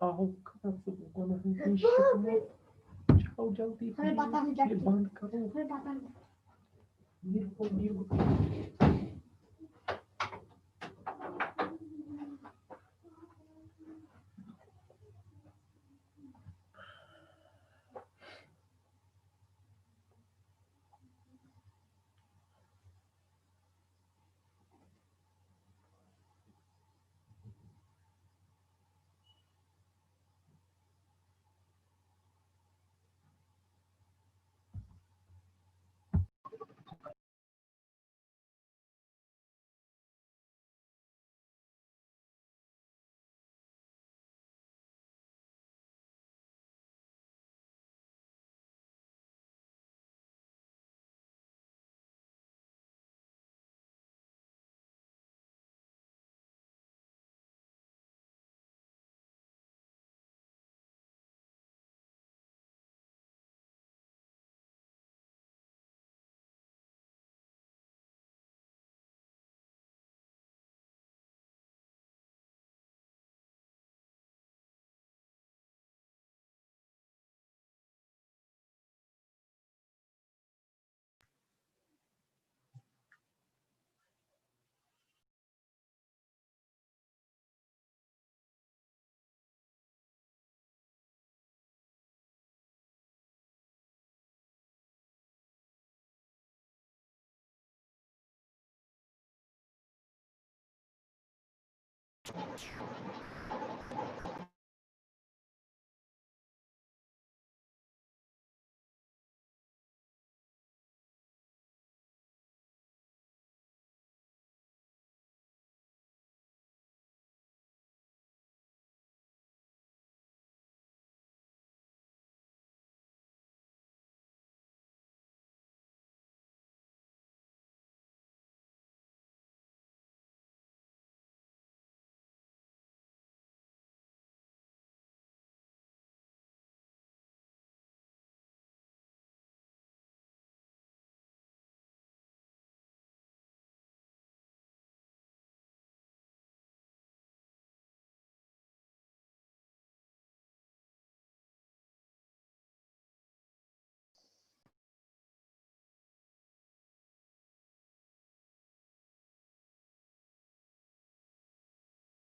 आओ कहाँ से भगवान हमें शिकवा जाओ जल्दी ये बंद करो ये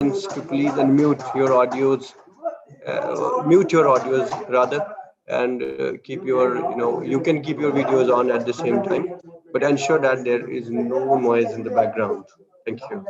To please unmute your audios, mute your audios rather, and keep your, you can keep your videos on at the same time, but ensure that there is no noise in the background. Thank you.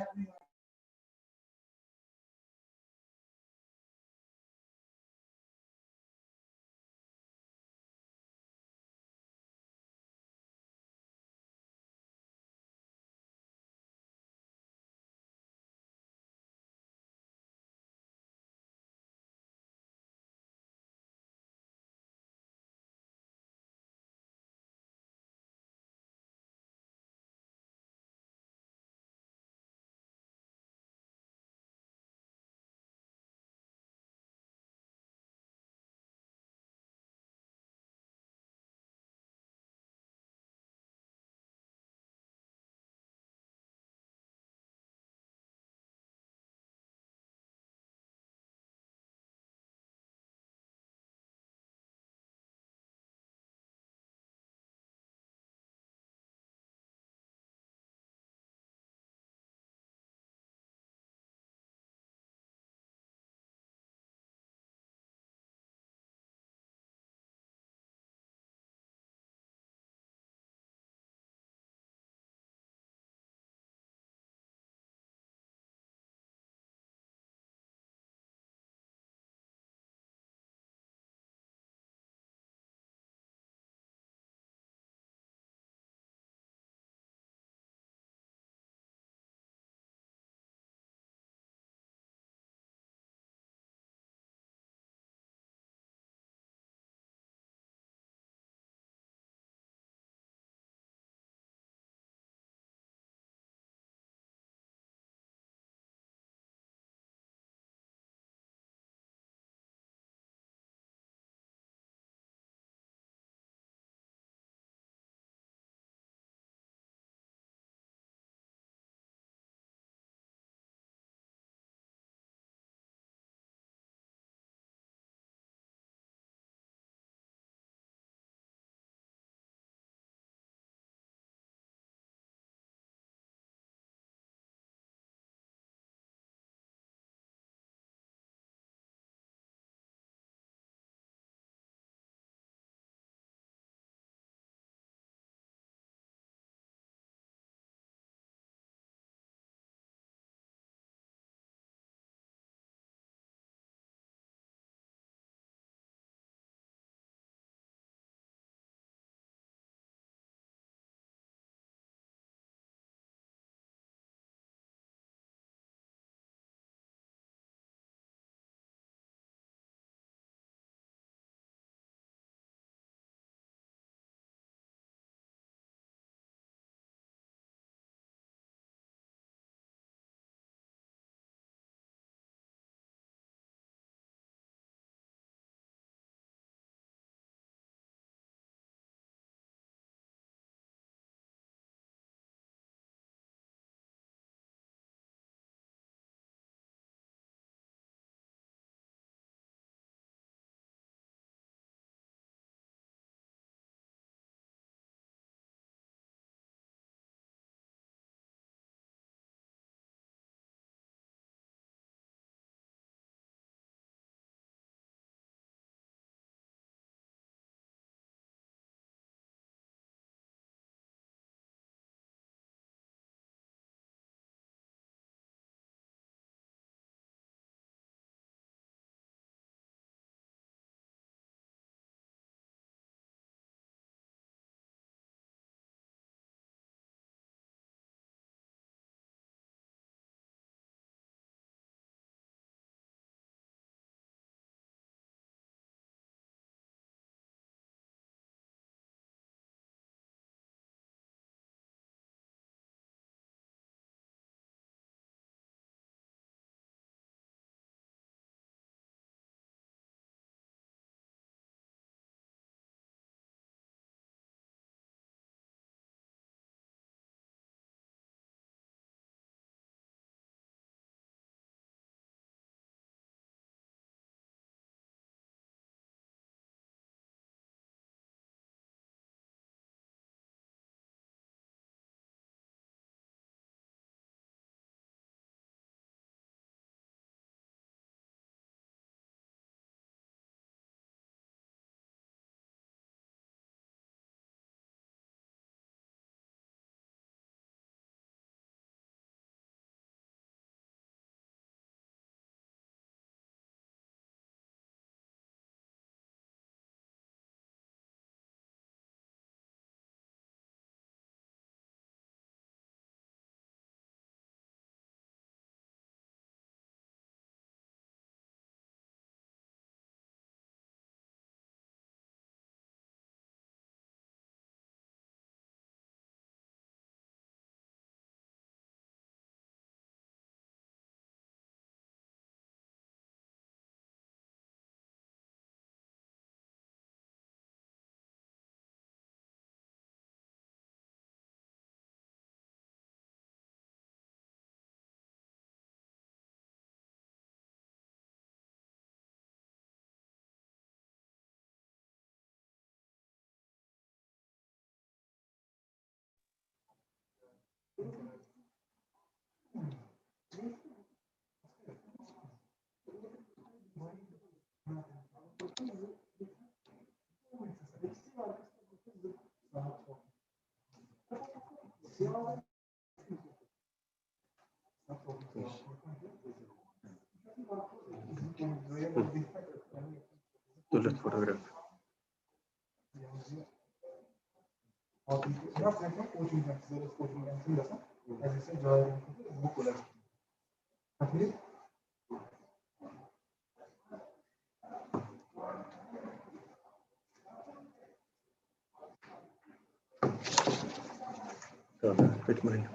Tulip photograph. Wait, mine.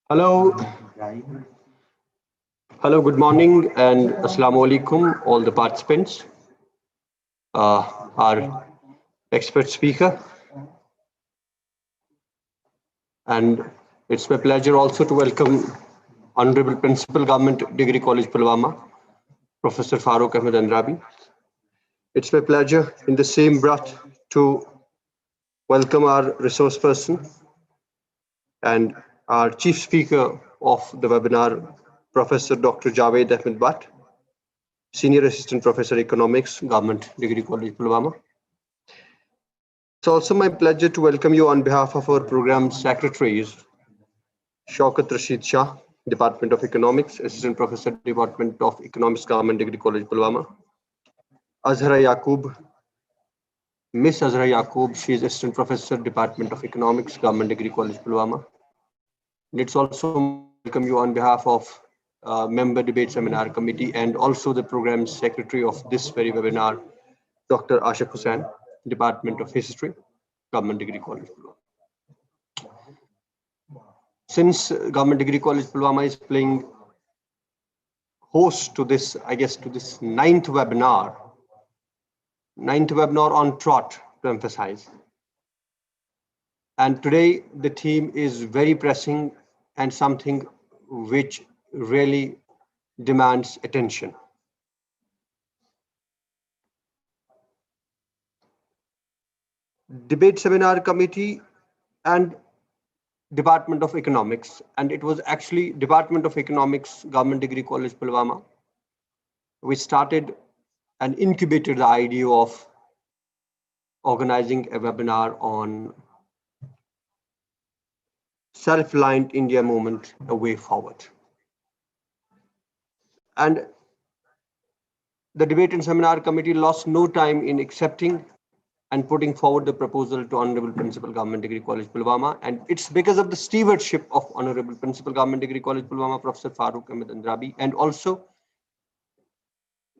Hello, hello, good morning and Assalamu alaikum, all the participants, our expert speaker. And it's my pleasure also to welcome Honorable Principal Government Degree College Pulwama, Professor Farooq Ahmed Andrabi. It's my pleasure in the same breath to welcome our resource person and our chief speaker of the webinar, Professor Dr. Javed Ahmed Bhatt, Senior Assistant Professor Economics, Government Degree College Pulwama. It's also my pleasure to welcome you on behalf of our program secretaries, Shaukat Rashid Shah, Department of Economics, Assistant Professor, Department of Economics, Government Degree College Pulwama. Azhara Yaqub, Miss Azhara Yaqub, she is Assistant Professor, Department of Economics, Government Degree College Pulwama. Let's also welcome you on behalf of Member Debate Seminar Committee and also the Program Secretary of this very webinar, Dr. Ashaq Hussain, Department of History, Government Degree College Pulwama. Since Government Degree College Pulwama is playing host to this, I guess, to this ninth webinar on trot to emphasize. And today the theme is very pressing and something which really demands attention. Debate Seminar Committee and Department of Economics, and it was actually Department of Economics, Government Degree College Pulwama, we started and incubated the idea of organizing a webinar on self-reliant India movement, a way forward. And the Debate and Seminar Committee lost no time in accepting and putting forward the proposal to Honorable Principal Government Degree College Pulwama. And it's because of the stewardship of Honorable Principal Government Degree College Pulwama, Professor Farooq Ahmed Andrabi, and also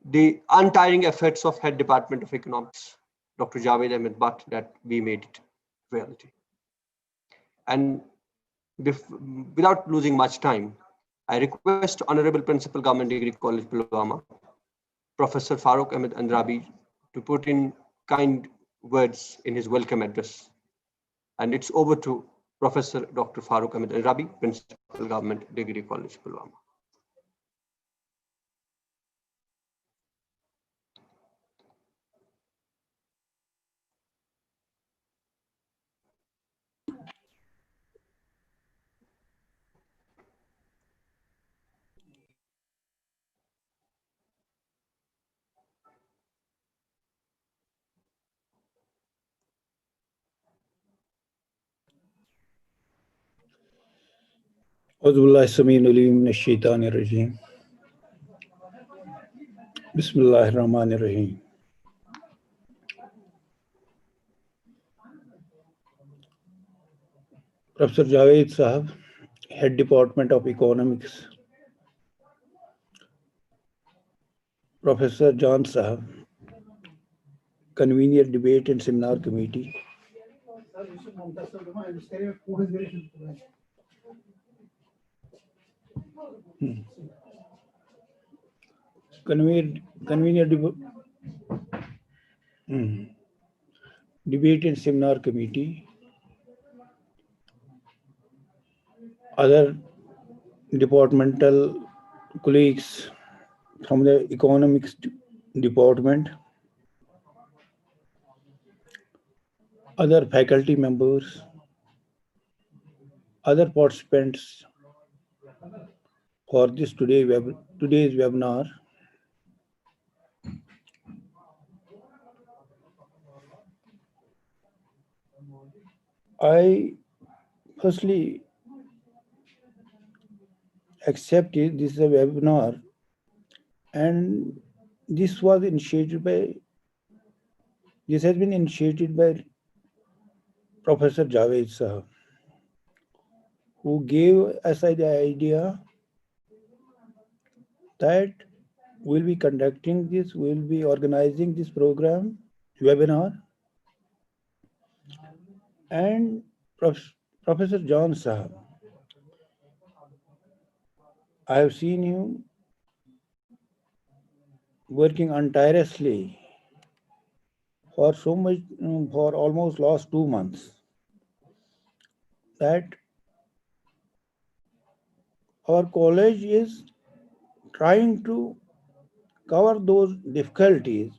the untiring efforts of Head Department of Economics, Dr. Javed Ahmed Bhatt, that we made it reality. And without losing much time, I request Honorable Principal Government Degree College Pulwama, Professor Farooq Ahmed Andrabi, to put in kind words in his welcome address. And it's over to Professor Dr. Farooq Ahmed Andrabi, Principal Government Degree College Pulwama. Auzubillahi Sameen Alim Minash Shaitanir Rajim. Bismillahir Rahmanir Rahim. Professor Javed Sahab, Head Department of Economics. Professor John Sahab, Convener Debate and Seminar Committee. Convener Debate and Seminar Committee. Other departmental colleagues from the Economics Department. Other faculty members. Other participants for this today's webinar. I firstly accepted this is a webinar, and this has been initiated by Professor Javed Sahab, who gave us the idea that we'll be organizing this program, webinar, and Professor John Sahab. I have seen him working tirelessly for almost last 2 months, that our college is trying to cover those difficulties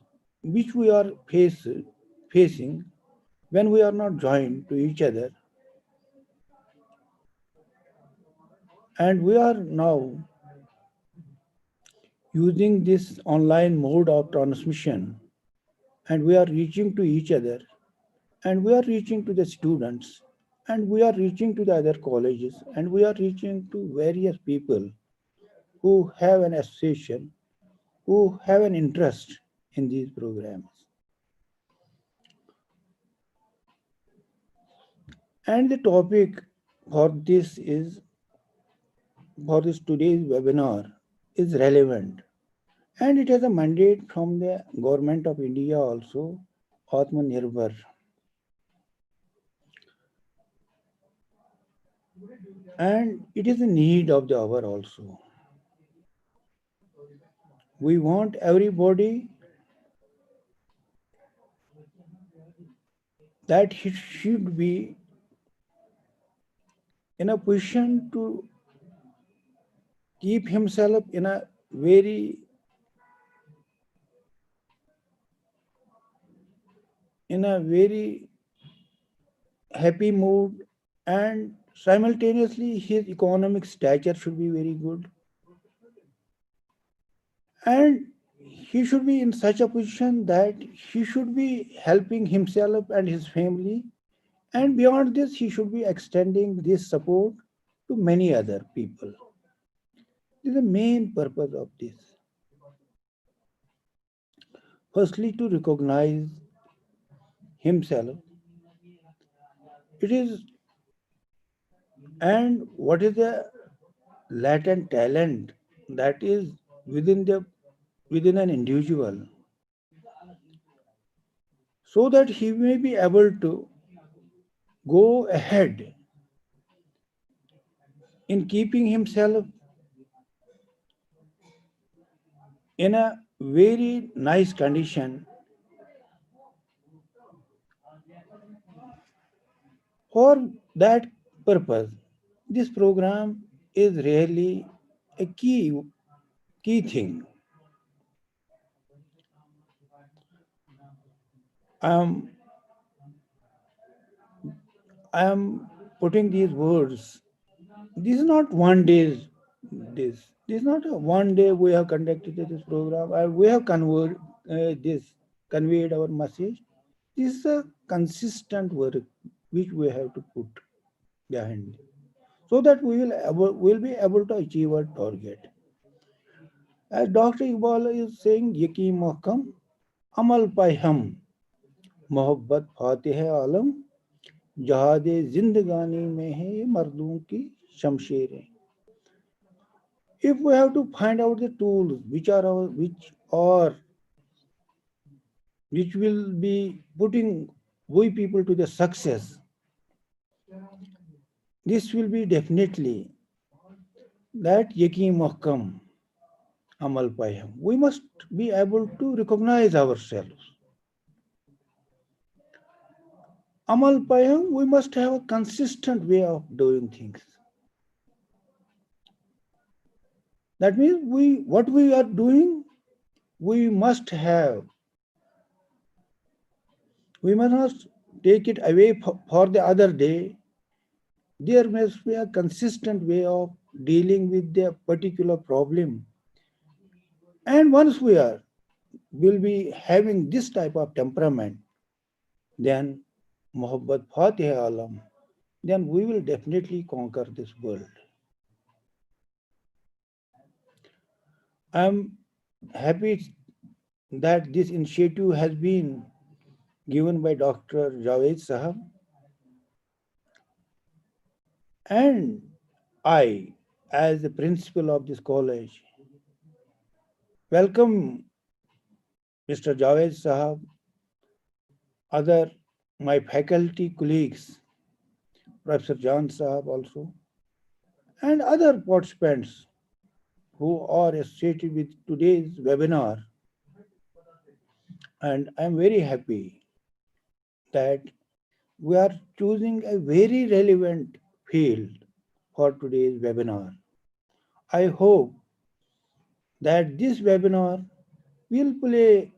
which we are facing when we are not joined to each other. And we are now using this online mode of transmission, and we are reaching to each other, and we are reaching to the students and we are reaching to the other colleges, and we are reaching to various people who have an association, who have an interest in these programs. And the topic for this is for this today's webinar is relevant, and it has a mandate from the government of India also, Atmanirbhar. And it is a need of the hour also. We want everybody that he should be in a position to keep himself in a very happy mood, and simultaneously his economic stature should be very good, and he should be in such a position that he should be helping himself and his family, and beyond this he should be extending this support to many other people. This is the main purpose of this. Firstly, to recognize himself. It is, and what is the latent talent that is within an individual, so that he may be able to go ahead in keeping himself in a very nice condition. For that purpose, this program is really a key thing. I am I am putting these words. This is not one day. This is not a one day we have conducted this program. We have conveyed our message. This is a consistent work which we have to put behind, so that will be able to achieve our target. As Dr. Iqbal is saying, यकीन महकम अमल पाए हम मोहब्बत Fatih आलम जहाद जिंदगानी में है ये मर्दों की शमशेरें. If we have to find out the tools which will be putting we people to the success, this will be definitely that yaqeen muhkam amal payam. We must be able to recognize ourselves. Amal payam, we must have a consistent way of doing things. That means what we are doing, we must not take it away for the other day. There must be a consistent way of dealing with the particular problem. And once will be having this type of temperament, then Muhabbat Fatih Alam, then we will definitely conquer this world. I am happy that this initiative has been given by Dr. Javed Sahab, and I, as the principal of this college, welcome Mr. Javed Sahab, my faculty colleagues, Professor Jan Sahab also, and other participants who are associated with today's webinar. And I'm very happy that we are choosing a very relevant field for today's webinar. I hope that this webinar will play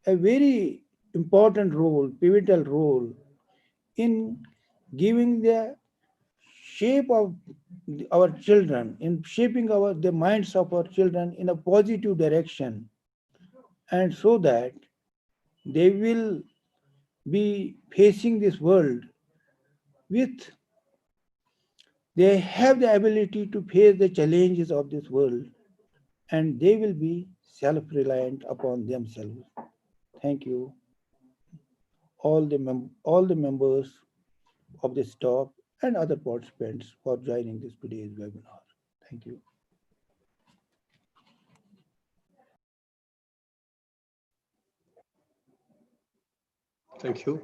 a very important role, pivotal role in giving the shape of our children, in shaping the minds of our children in a positive direction, and so that they will be facing this world with they have the ability to face the challenges of this world, and they will be self-reliant upon themselves. Thank you, all the members of this talk and other participants for joining this today's webinar. Thank you. Thank you.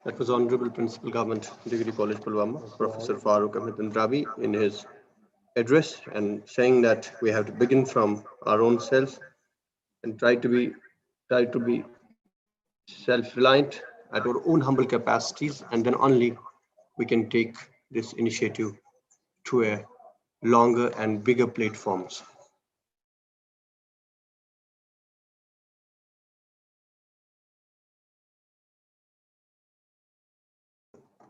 That was Honorable Principal Government Degree College Pulwama, Professor Farooq Ahmed Andrabi, in his address, and saying that we have to begin from our own self and try to be self-reliant at our own humble capacities, and then only we can take this initiative to a longer and bigger platforms.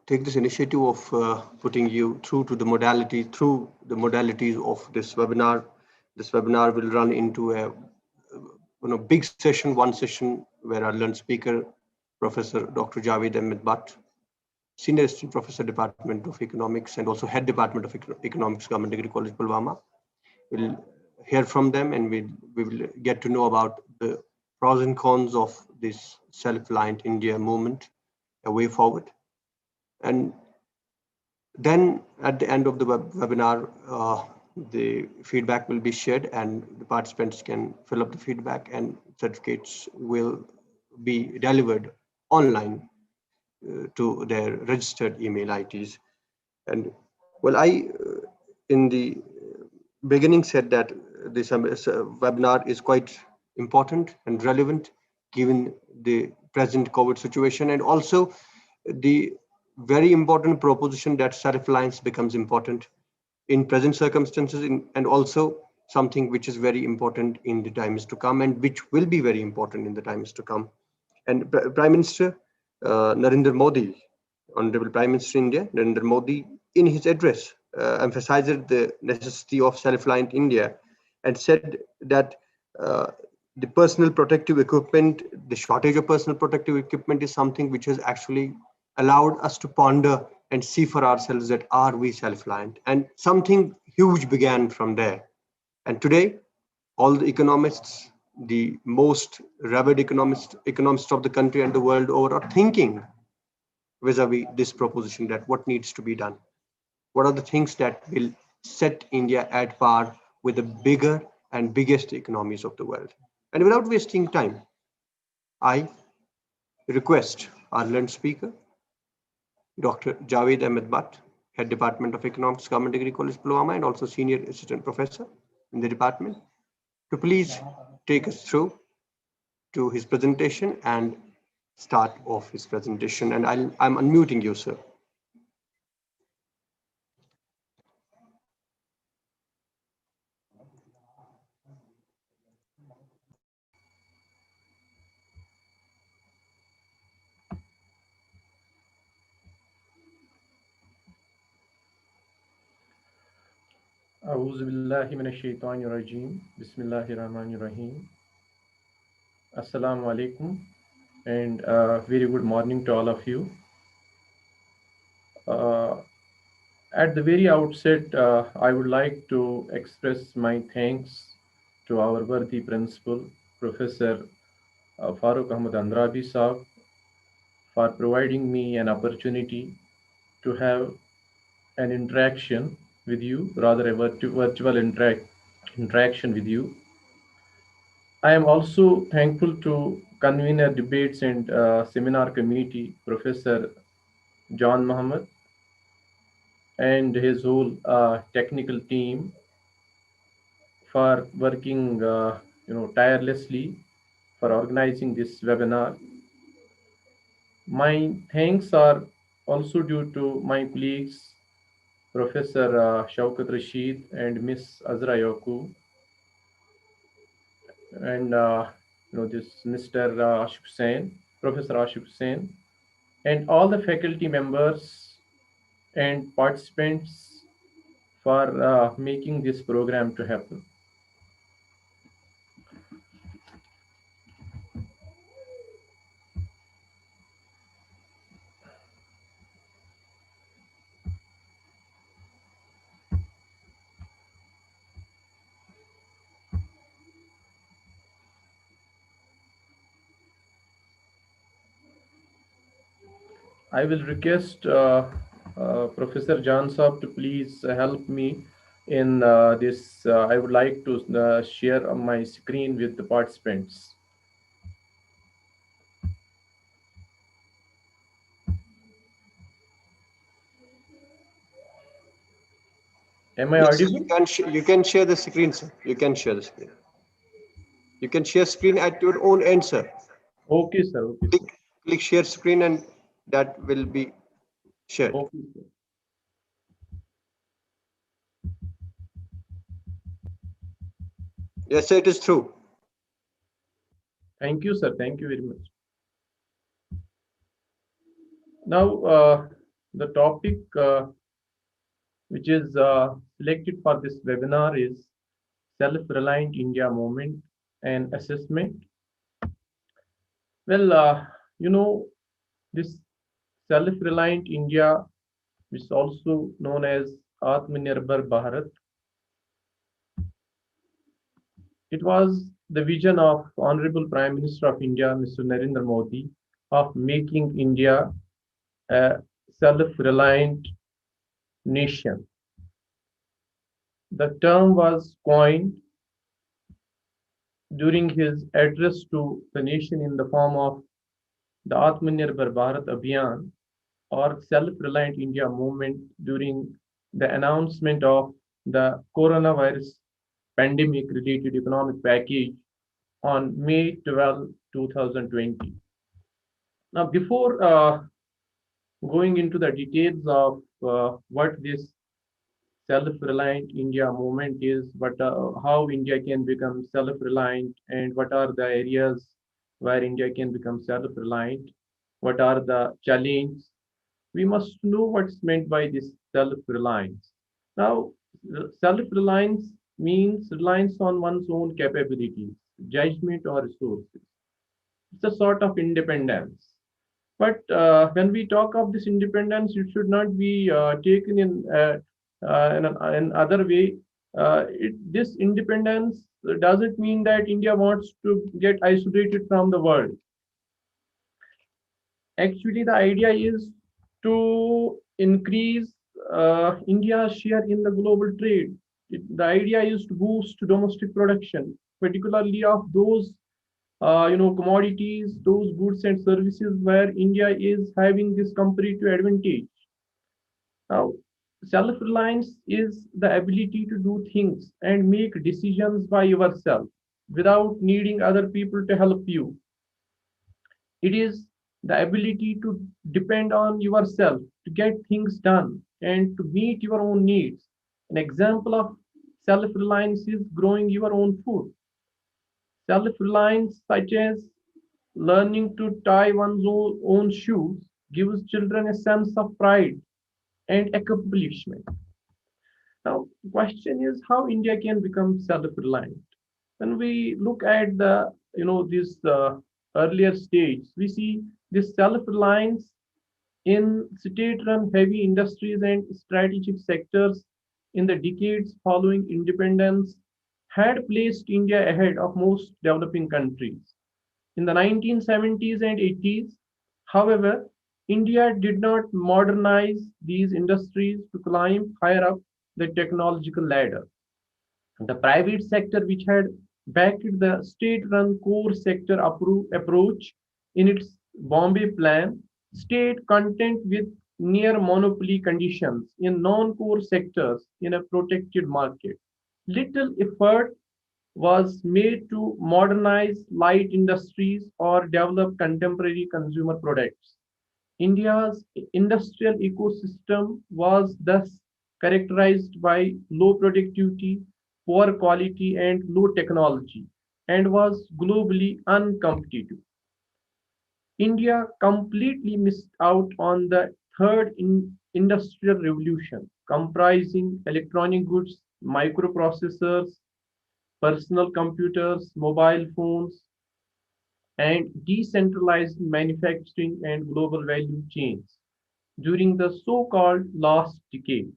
Take this initiative of putting you through the modalities of this webinar. This webinar will run into a big session, one session where our learned speaker, Professor Dr. Javed Ahmed Bhatt, Senior Assistant Professor, Department of Economics, and also Head Department of Economics, Government Degree College Pulwama. We'll hear from them, and we will get to know about the pros and cons of this self-reliant India movement, a way forward. And then at the end of the webinar, the feedback will be shared, and the participants can fill up the feedback, and certificates will be delivered online to their registered email IDs. And well, I in the beginning said that this webinar is quite important and relevant given the present COVID situation, and also the very important proposition that self-reliance becomes important in present circumstances, and also something which is very important in the times to come, and which will be very important in the times to come. And Prime Minister Narendra Modi, Honorable Prime Minister India, Narendra Modi, in his address, emphasized the necessity of self-reliant India, and said that the personal protective equipment, the shortage of personal protective equipment is something which has actually allowed us to ponder and see for ourselves that are we self-reliant, and something huge began from there. And today, all the economists, the most revered economists of the country and the world over, are thinking vis-a-vis this proposition, that what needs to be done. What are the things that will set India at par with the bigger and biggest economies of the world? And without wasting time, I request our learned speaker, Dr. Javed Ahmed Bhatt, Head Department of Economics, Government Degree College Pulwama, and also Senior Assistant Professor in the department, to please take us through to his presentation and start off his presentation. And I'm unmuting you, sir. أعوذ بالله من الشيطان الرجيم بسم الله الرحمن الرحيم. Assalamu alaikum, and very good morning to all of you. At the very outset, I would like to express my thanks to our worthy principal, Professor Farooq Ahmed Andrabi Saab, for providing me an opportunity to have an interaction with you, rather a virtual interaction with you. I am also thankful to convener debates and seminar committee, Professor John Muhammad, and his whole technical team for working tirelessly for organizing this webinar. My thanks are also due to my colleagues, Professor Shaukat Rashid and Miss Azra Yaqub, and this Mr. Ashif Hussain, Professor Ashif Hussain, and all the faculty members and participants for making this program to happen. I will request Professor Jan Saab to please help me in this. I would like to share my screen with the participants. Am I Yes, sir, audible? you can share the screen, sir. You can share the screen. You can share screen at your own end, sir. Okay, sir. Okay, Click sir. click share screen and that will be shared. Okay, sir. Yes, sir, it is true. Thank you, sir. Thank you very much. Now, the topic which is selected for this webinar is Self-reliant India movement and assessment. Well, you know, this self-reliant India, which is also known as Atmanirbhar Bharat, it was the vision of Honorable Prime Minister of India, Mr. Narendra Modi, of making India a self-reliant nation. The term was coined during his address to the nation in the form of the Atmanirbhar Bharat Abhiyan or Self-reliant India movement during the announcement of the coronavirus pandemic related economic package on May 12, 2020. Now, before going into the details of what this self-reliant India movement is, but how India can become self-reliant, and what are the areas where India can become self-reliant, what are the challenges. We must know what's meant by this self-reliance. Now, self-reliance means reliance on one's own capabilities, judgment, or resources. It's a sort of independence. But when we talk of this independence, it should not be taken in other way. This independence doesn't mean that India wants to get isolated from the world. Actually, the idea is to increase India's share in the global trade. The idea is to boost domestic production, particularly of those commodities, those goods and services where India is having this comparative advantage. Now, self-reliance is the ability to do things and make decisions by yourself without needing other people to help you. It is the ability to depend on yourself to get things done and to meet your own needs. An example of self-reliance is growing your own food. Self-reliance, such as learning to tie one's own shoes, gives children a sense of pride and accomplishment. Now, the question is how India can become self-reliant. When we look at the this earlier stage, we see this self-reliance in state-run heavy industries and strategic sectors in the decades following independence had placed India ahead of most developing countries. In the 1970s and 80s, however, India did not modernize these industries to climb higher up the technological ladder. The private sector, which had backed the state-run core sector approach in its Bombay plan, stayed content with near monopoly conditions in non-core sectors in a protected market. Little effort was made to modernize light industries or develop contemporary consumer products. India's industrial ecosystem was thus characterized by low productivity, poor quality, and low technology, and was globally uncompetitive. India completely missed out on the third industrial revolution, comprising electronic goods, microprocessors, personal computers, mobile phones, and decentralized manufacturing and global value chains during the so-called last decades.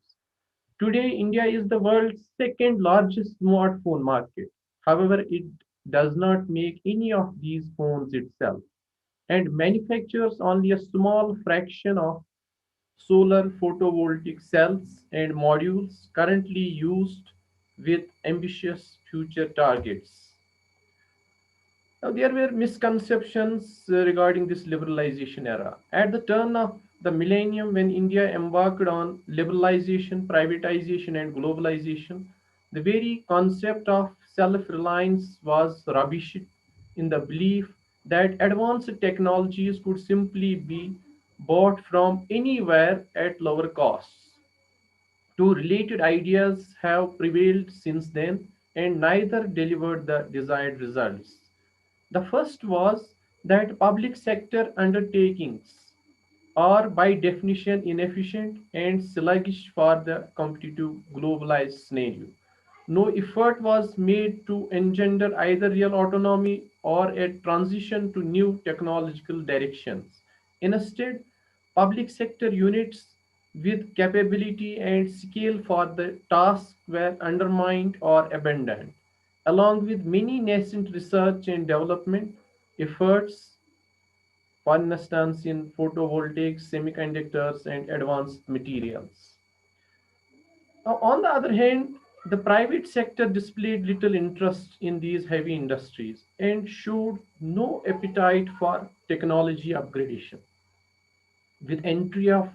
Today, India is the world's second largest smartphone market. However, it does not make any of these phones itself. and manufactures only a small fraction of solar photovoltaic cells and modules currently used with ambitious future targets. Now, there were misconceptions regarding this liberalization era. At the turn of the millennium, when India embarked on liberalization, privatization, and globalization, the very concept of self reliance was rubbished in the belief that advanced technologies could simply be bought from anywhere at lower costs. Two related ideas have prevailed since then, and neither delivered the desired results. The first was that public sector undertakings are by definition inefficient and sluggish for the competitive globalized scenario. No effort was made to engender either real autonomy or a transition to new technological directions. Instead, public sector units with capability and scale for the task were undermined or abandoned, along with many nascent research and development efforts, for instance, in photovoltaics, semiconductors, and advanced materials. Now, on the other hand, the private sector displayed little interest in these heavy industries and showed no appetite for technology upgradation. With entry of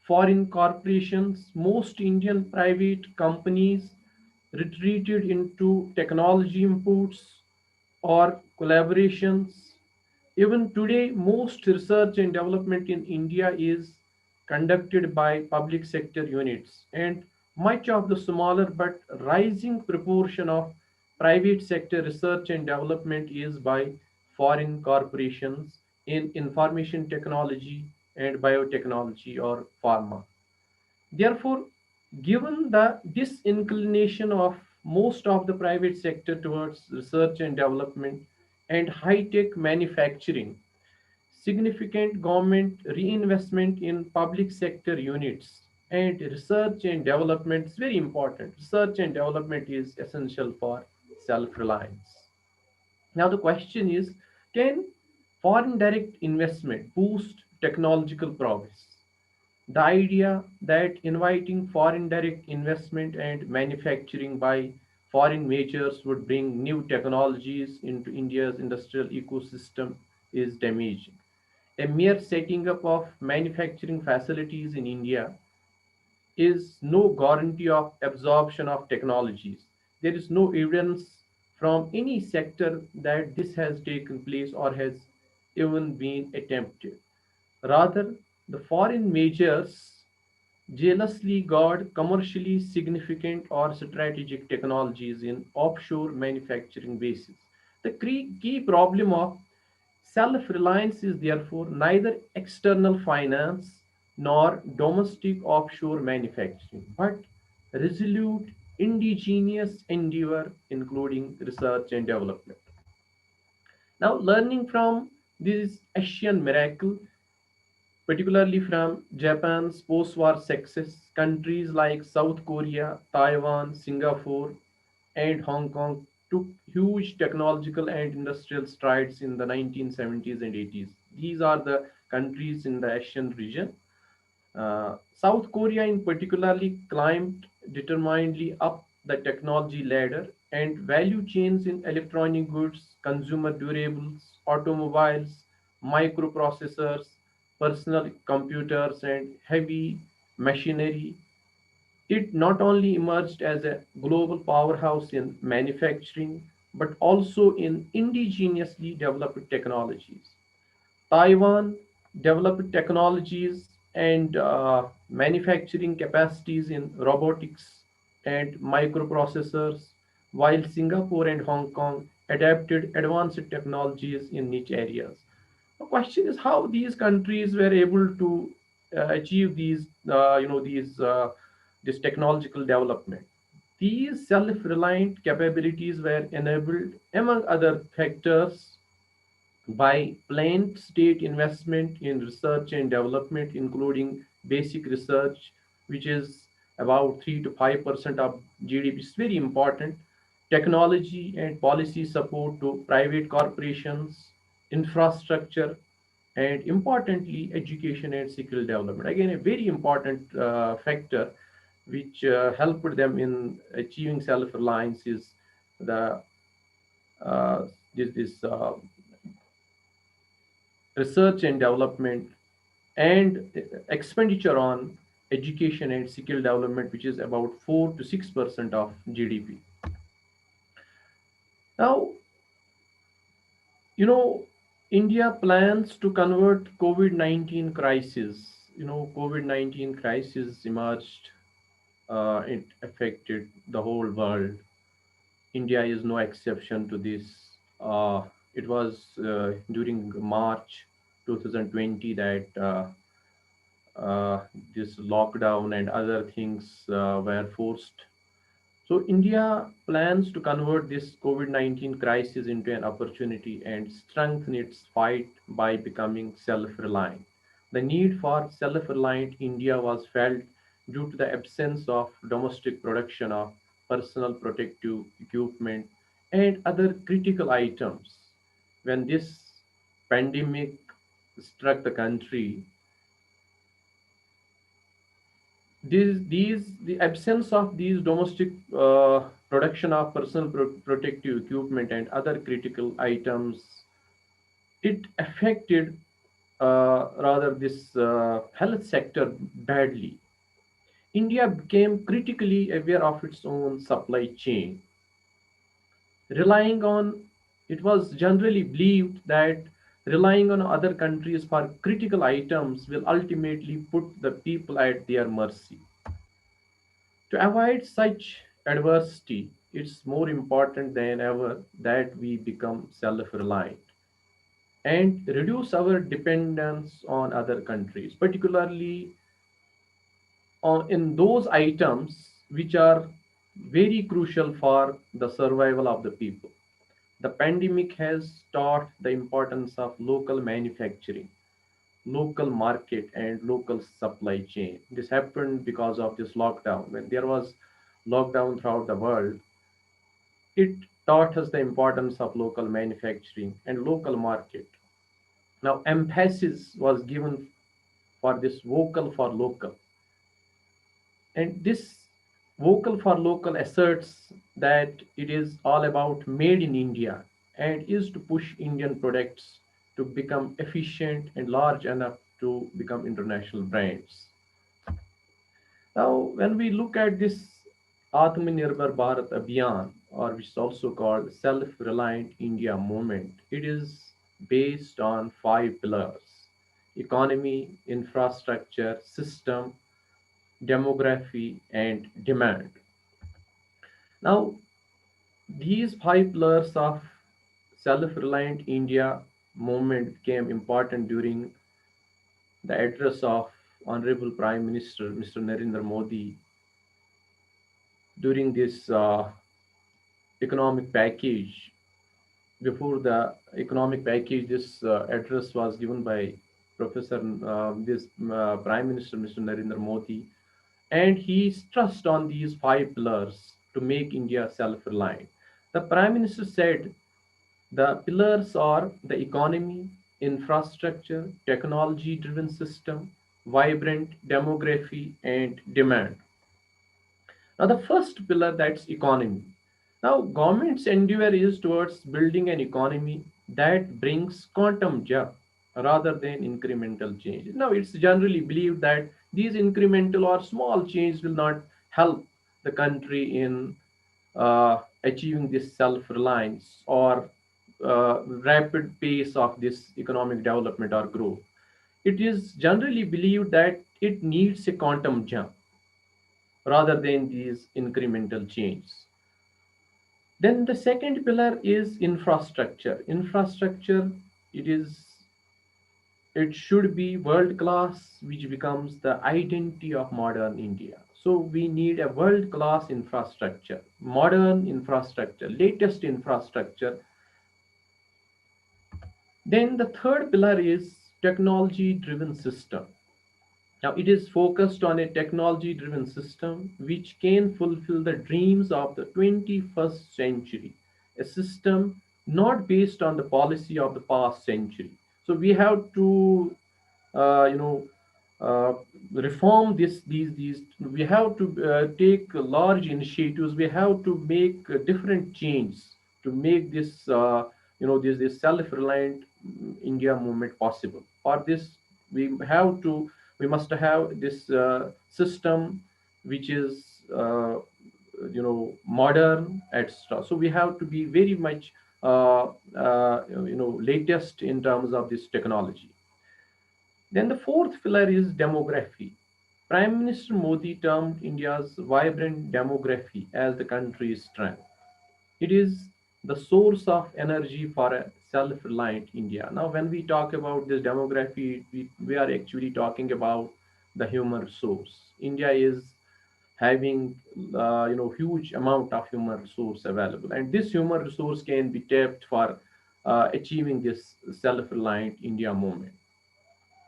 foreign corporations, most Indian private companies retreated into technology imports or collaborations. Even today, most research and development in India is conducted by public sector units, and much of the smaller but rising proportion of private sector research and development is by foreign corporations in information technology and biotechnology or pharma. Therefore, given the disinclination of most of the private sector towards research and development and high-tech manufacturing, significant government reinvestment in public sector units and research and development is very important. Research and development is essential for self-reliance. Now the question is, can foreign direct investment boost technological progress? The idea that inviting foreign direct investment and manufacturing by foreign majors would bring new technologies into India's industrial ecosystem is damaging. A mere setting up of manufacturing facilities in India is no guarantee of absorption of technologies. There is no evidence from any sector that this has taken place or has even been attempted. Rather, the foreign majors jealously guard commercially significant or strategic technologies in offshore manufacturing bases. The key problem of self reliance is therefore neither external finance nor domestic offshore manufacturing, but resolute indigenous endeavor, including research and development. Now, learning from this Asian miracle, particularly from Japan's post war success, countries like South Korea, Taiwan, Singapore, and Hong Kong took huge technological and industrial strides in the 1970s and 80s. These are the countries in the Asian region. South Korea, in particularly, climbed determinedly up the technology ladder, and value chains in electronic goods, consumer durables, automobiles, microprocessors, personal computers, and heavy machinery. It not only emerged as a global powerhouse in manufacturing, but also in indigenously developed technologies. Taiwan developed technologies and manufacturing capacities in robotics and microprocessors, while Singapore and Hong Kong adapted advanced technologies in niche areas. The question is how these countries were able to achieve this technological development. These self-reliant capabilities were enabled, among other factors, by planned state investment in research and development, including basic research, which is about 3 to 5% of GDP. It's very important. Technology and policy support to private corporations, infrastructure, and importantly, education and skill development. Again, a very important factor which helped them in achieving self-reliance is the uh, this research and development and expenditure on education and skill development, which is about 4 to 6% of GDP. Now, you know, India plans to convert COVID-19 crisis. COVID-19 crisis emerged. It affected the whole world. India is no exception to this. It was during March 2020 that uh, this lockdown and other things were forced. So India plans to convert this COVID-19 crisis into an opportunity and strengthen its fight by becoming self-reliant. The need for self-reliant India was felt due to the absence of domestic production of personal protective equipment and other critical items. When this pandemic struck the country, the absence of these domestic production of personal protective equipment and other critical items, it affected rather this health sector badly. India became critically aware of its own supply chain, relying on it was generally believed that relying on other countries for critical items will ultimately put the people at their mercy. To avoid such adversity, it's more important than ever that we become self reliant and reduce our dependence on other countries, particularly in those items which are very crucial for the survival of the people. The pandemic has taught the importance of local manufacturing, local market, and local supply chain. This happened because of this lockdown. When there was lockdown throughout the world, it taught us the importance of local manufacturing and local market. Now, emphasis was given for this vocal for local. And this vocal for local asserts that it is all about made in India and is to push Indian products to become efficient and large enough to become international brands. Now, when we look at this Atmanirbhar Bharat Abhiyan, or which is also called Self-reliant India movement, it is based on 5 pillars: economy, infrastructure, system, demography, and demand. Now, these 5 pillars of self-reliant India movement became important during the address of Honorable Prime Minister Mr. Narendra Modi during this economic package. Before the economic package, this address was given by Professor this Prime Minister Mr. Narendra Modi, and he stressed on these 5 pillars to make India self-reliant. The Prime Minister said the pillars are the economy, infrastructure, technology-driven system, vibrant demography, and demand. Now, the first pillar, that's economy. Now, government's endeavor is towards building an economy that brings quantum jump rather than incremental change. Now, it's generally believed that these incremental or small changes will not help the country in achieving this self-reliance or rapid pace of this economic development or growth. It is generally believed that it needs a quantum jump rather than these incremental changes. Then the second pillar is infrastructure. Infrastructure, it is it should be world class, which becomes the identity of modern India. So we need a world class infrastructure, modern infrastructure, latest infrastructure. Then the third pillar is technology driven system. Now, it is focused on a technology driven system which can fulfill the dreams of the 21st century, a system not based on the policy of the past century. So we have to uh, you know uh, reform these. We have to take large initiatives. We have to make different changes to make this this self-reliant India movement possible. For this, we have to we must have this system which is modern, etc. So we have to be very much latest in terms of this technology. Then the fourth pillar is demography. Prime Minister Modi termed India's vibrant demography as the country's strength. It is the source of energy for a self-reliant India. Now, when we talk about this demography, we are actually talking about the human resource. India is having huge amount of human resource available, and this human resource can be tapped for achieving this self-reliant India movement.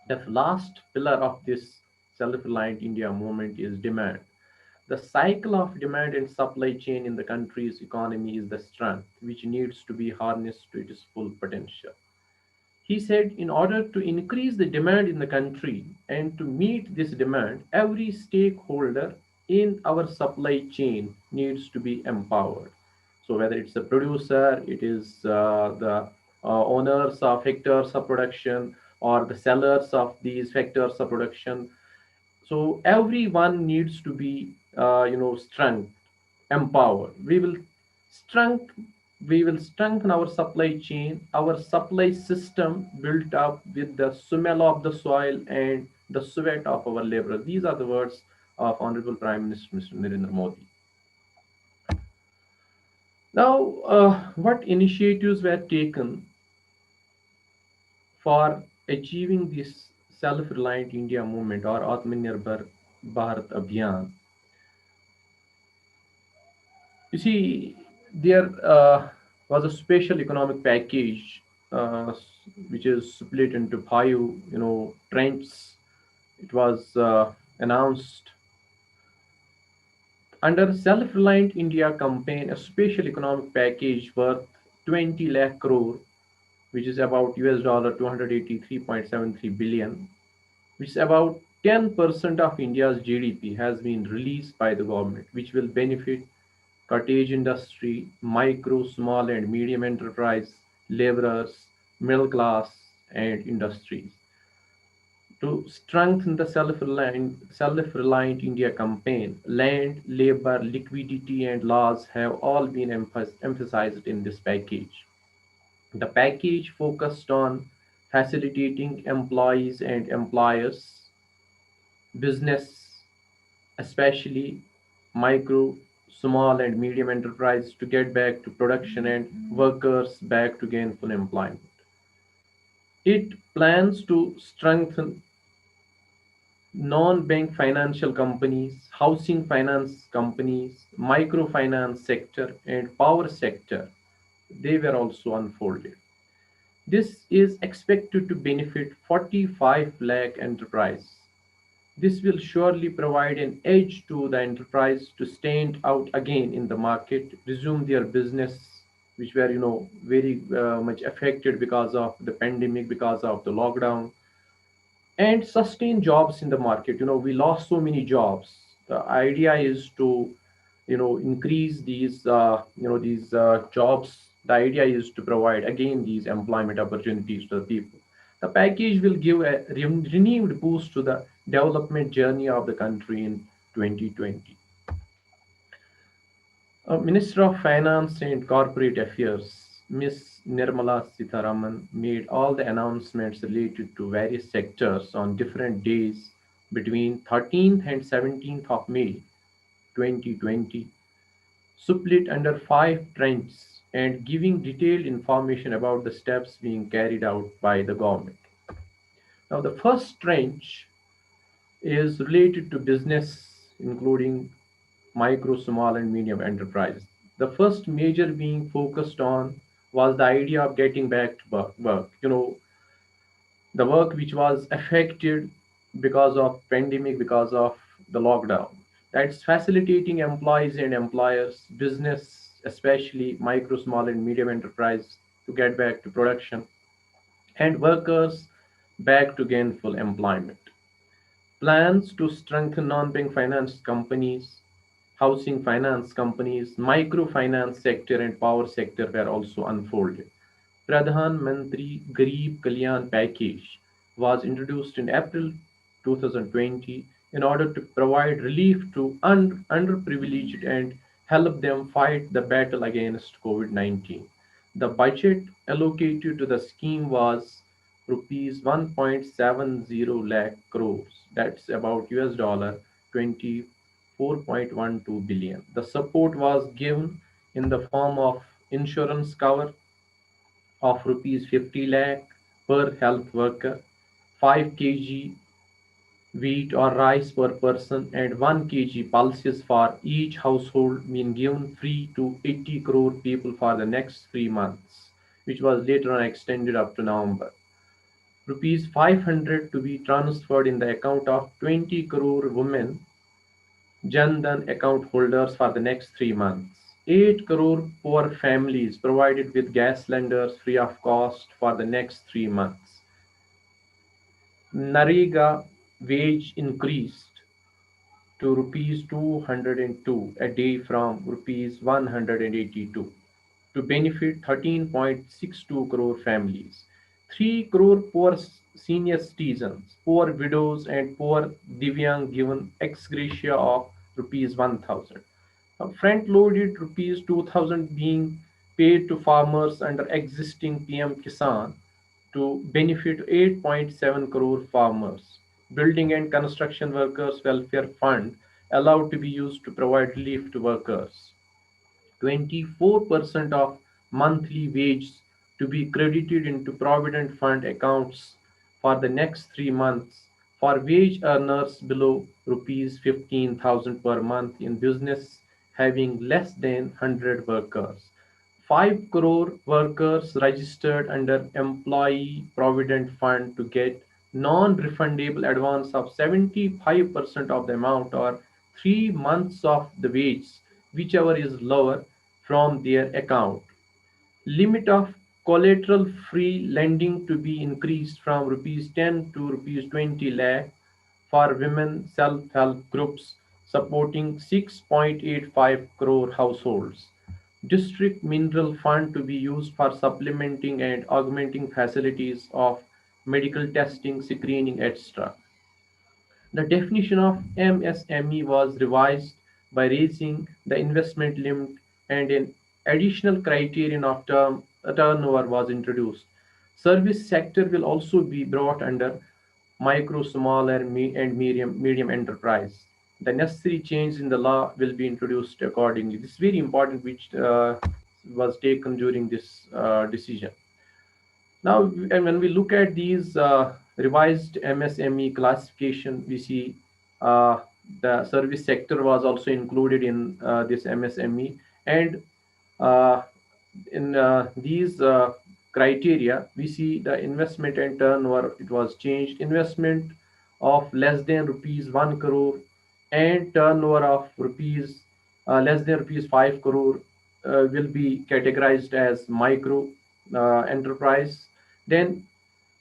The last pillar of this self-reliant India movement is demand. The cycle of demand and supply chain in the country's economy is the strength which needs to be harnessed to its full potential. He said, in order to increase the demand in the country and to meet this demand, every stakeholder in our supply chain needs to be empowered. So, whether it's the producer, it is the owners of hectares of production, or the sellers of these hectares of production, so everyone needs to be strength empowered. We will strengthen our supply chain, our supply system built up with the smell of the soil and the sweat of our labor. These are the words of Honorable Prime Minister Mr. Narendra Modi. Now, what initiatives were taken for achieving this self-reliant India movement or Atmanirbhar Bharat Abhiyan? You see, there was a special economic package which is split into five, tranches. It was announced under Self-Reliant India campaign, a special economic package worth 20 lakh crore, which is about US dollar 283.73 billion, which is about 10% of India's GDP, has been released by the government, which will benefit cottage industry, micro, small, and medium enterprise, laborers, middle class, and industries. To strengthen the self-reliant India campaign, land, labor, liquidity, and laws have all been emphasized in this package. The package focused on facilitating employees and employers, business, especially micro, small, and medium enterprise, to get back to production and workers back to gainful employment. It plans to strengthen non-bank financial companies, housing finance companies, microfinance sector, and power sector. They were also unfolded. This is expected to benefit 45 lakh enterprise. This will surely provide an edge to the enterprise to stand out again in the market, resume their business, which were very much affected because of the pandemic, because of the lockdown, and sustain jobs in the market. We lost so many jobs. The idea is to increase these jobs. The idea is to provide again these employment opportunities to the people. The package will give a renewed boost to the development journey of the country in 2020. Minister of Finance and Corporate Affairs, Ms. Nirmala Sitharaman, made all the announcements related to various sectors on different days between 13th and 17th of May 2020, split under five tranches and giving detailed information about the steps being carried out by the government. Now, the first tranche is related to business, including micro, small, and medium enterprise. The first major being focused on was the idea of getting back to work. The work which was affected because of pandemic, because of the lockdown. That's facilitating employees and employers, business, especially micro, small, and medium enterprise, to get back to production and workers back to gainful employment. Plans to strengthen non-bank finance companies, housing finance companies, microfinance sector and power sector were also unfolded. Pradhan Mantri Garib Kalyan package was introduced in April 2020 in order to provide relief to underprivileged and help them fight the battle against COVID-19. The budget allocated to the scheme was rupees 1.70 lakh crores. That's about US dollar 24.12 billion. The support was given in the form of insurance cover of rupees 50 lakh per health worker, 5 kg wheat or rice per person, and 1 kg pulses for each household being given free to 80 crore people for the next 3 months, which was later on extended up to November. Rupees 500 to be transferred in the account of 20 crore women Jan Dhan account holders for the next 3 months. 8 crore poor families provided with gas cylinders free of cost for the next 3 months. Narega wage increased to rupees 202 a day from rupees 182 to benefit 13.62 crore families. 3 crore poor senior citizens, poor widows, and poor Divyang given ex gratia of rupees 1000. Front loaded rupees 2000 being paid to farmers under existing PM Kisan to benefit 8.7 crore farmers. Building and construction workers welfare fund allowed to be used to provide relief to workers. 24% of monthly wages to be credited into provident fund accounts for the next 3 months for wage earners below rupees 15,000 per month in business having less than 100 workers. 5 crore workers registered under Employee Provident Fund to get non-refundable advance of 75% of the amount or 3 months of the wages, whichever is lower, from their account. Limit of collateral-free lending to be increased from rupees 10 to rupees 20 lakh for women self-help groups supporting 6.85 crore households. District Mineral Fund to be used for supplementing and augmenting facilities of medical testing, screening, etc. The definition of MSME was revised by raising the investment limit and an additional criterion of turnover was introduced. Service sector will also be brought under micro, small, and medium enterprise. The necessary change in the law will be introduced accordingly. This is very important, which was taken during this decision. Now, and when we look at these revised MSME classification, we see uh, the service sector was also included in this MSME, and uh, in these criteria, we see the investment and turnover. It was changed. Investment of less than rupees 1 crore and turnover of rupees less than rupees 5 crore will be categorized as micro enterprise. Then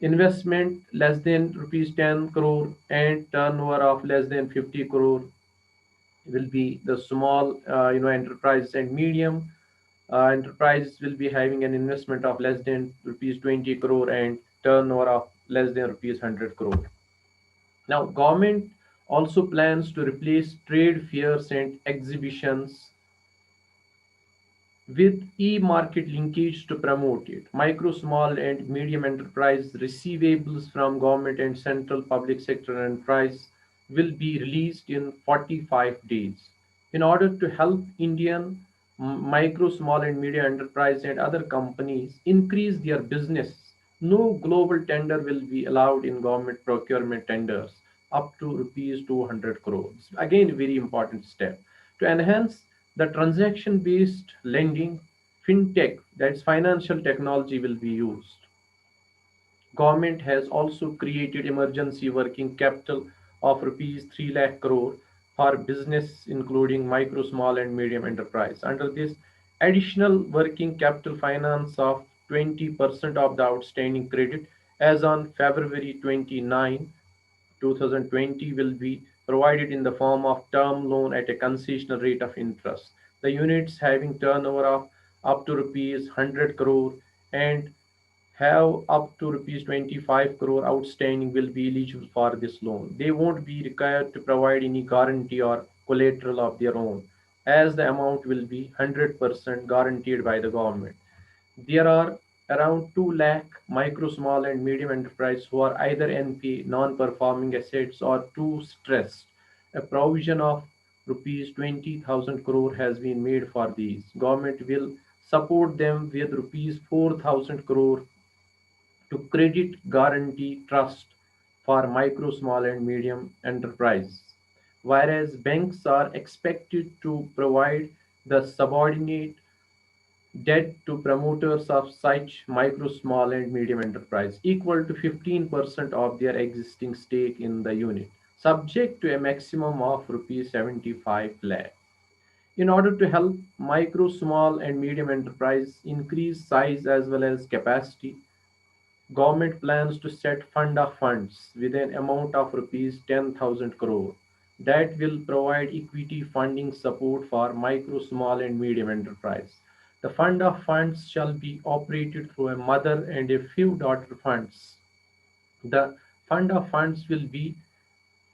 investment less than rupees 10 crore and turnover of less than 50 crore will be the small enterprise, and medium enterprise will be having an investment of less than rupees 20 crore and turnover of less than rupees 100 crore. Now government also plans to replace trade fairs and exhibitions with e-market linkage to promote it. Micro, small, and medium enterprise receivables from government and central public sector enterprise will be released in 45 days. In order to help Indian micro, small, and medium enterprise and other companies increase their business, no global tender will be allowed in government procurement tenders up to rupees 200 crores. Again, a very important step to enhance the transaction based lending. Fintech, that's financial technology, will be used. Government has also created emergency working capital of rupees 3 lakh crore for business including micro, small, and medium enterprise. Under this, additional working capital finance of 20% of the outstanding credit as on February 29, 2020 will be provided in the form of term loan at a concessional rate of interest. The units having turnover of up to rupees 100 crore and have up to rupees 25 crore outstanding will be eligible for this loan. They won't be required to provide any guarantee or collateral of their own, as the amount will be 100% guaranteed by the government. There are around 2 lakh micro, small, and medium enterprises who are either NPA, non-performing assets, or too stressed. A provision of rupees 20,000 crore has been made for these. Government will support them with rupees 4,000 crore to Credit Guarantee Trust for micro, small, and medium enterprises, whereas banks are expected to provide the subordinate debt to promoters of such micro, small, and medium enterprise equal to 15% of their existing stake in the unit, subject to a maximum of rupees 75 lakh. In order to help micro, small, and medium enterprise increase size as well as capacity, Government plans to set fund of funds with an amount of rupees 10,000 crore that will provide equity funding support for micro, small, and medium enterprise. The fund of funds shall be operated through a mother and a few daughter funds. The fund of funds will be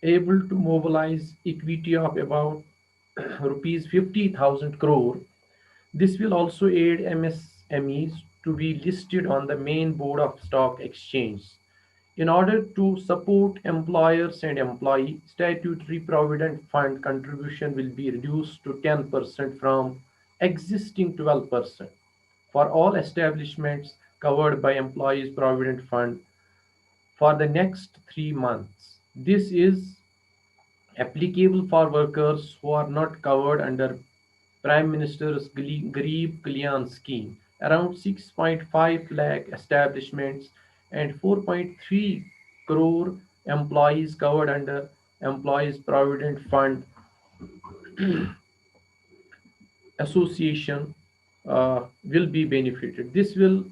able to mobilize equity of about rupees 50,000 crore. This will also aid MSMEs to be listed on the main board of stock exchange. In order to support employers and employee, statutory provident fund contribution will be reduced to 10% from existing 12% for all establishments covered by employees provident fund for the next 3 months. This is applicable for workers who are not covered under Prime Minister's Garib Kalyan scheme. Around 6.5 lakh establishments and 4.3 crore employees covered under Employees Provident Fund association will be benefited. This will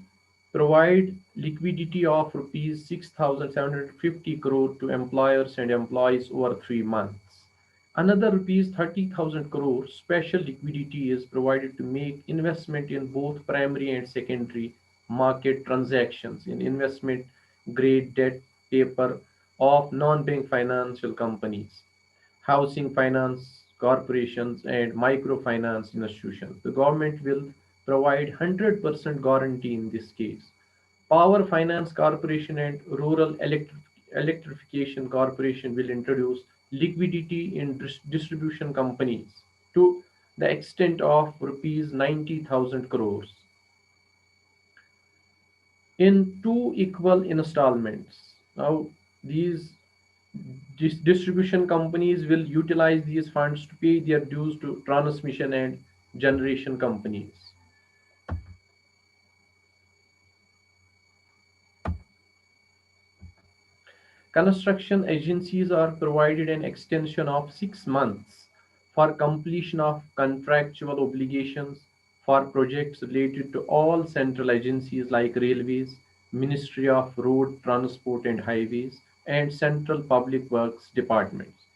provide liquidity of rupees 6,750 crore to employers and employees over 3 months. Another rupees 30,000 crore special liquidity is provided to make investment in both primary and secondary market transactions in investment grade debt paper of non-bank financial companies, housing finance corporations, and microfinance institutions. The government will provide 100% guarantee in this case. Power Finance Corporation and Rural Electrification Corporation will introduce liquidity in distribution companies to the extent of rupees 90,000 crores in two equal installments. Now, these distribution companies will utilize these funds to pay their dues to transmission and generation companies. Construction agencies are provided an extension of 6 months for completion of contractual obligations for projects related to all central agencies like railways, Ministry of Road Transport and Highways, and Central Public Works departments.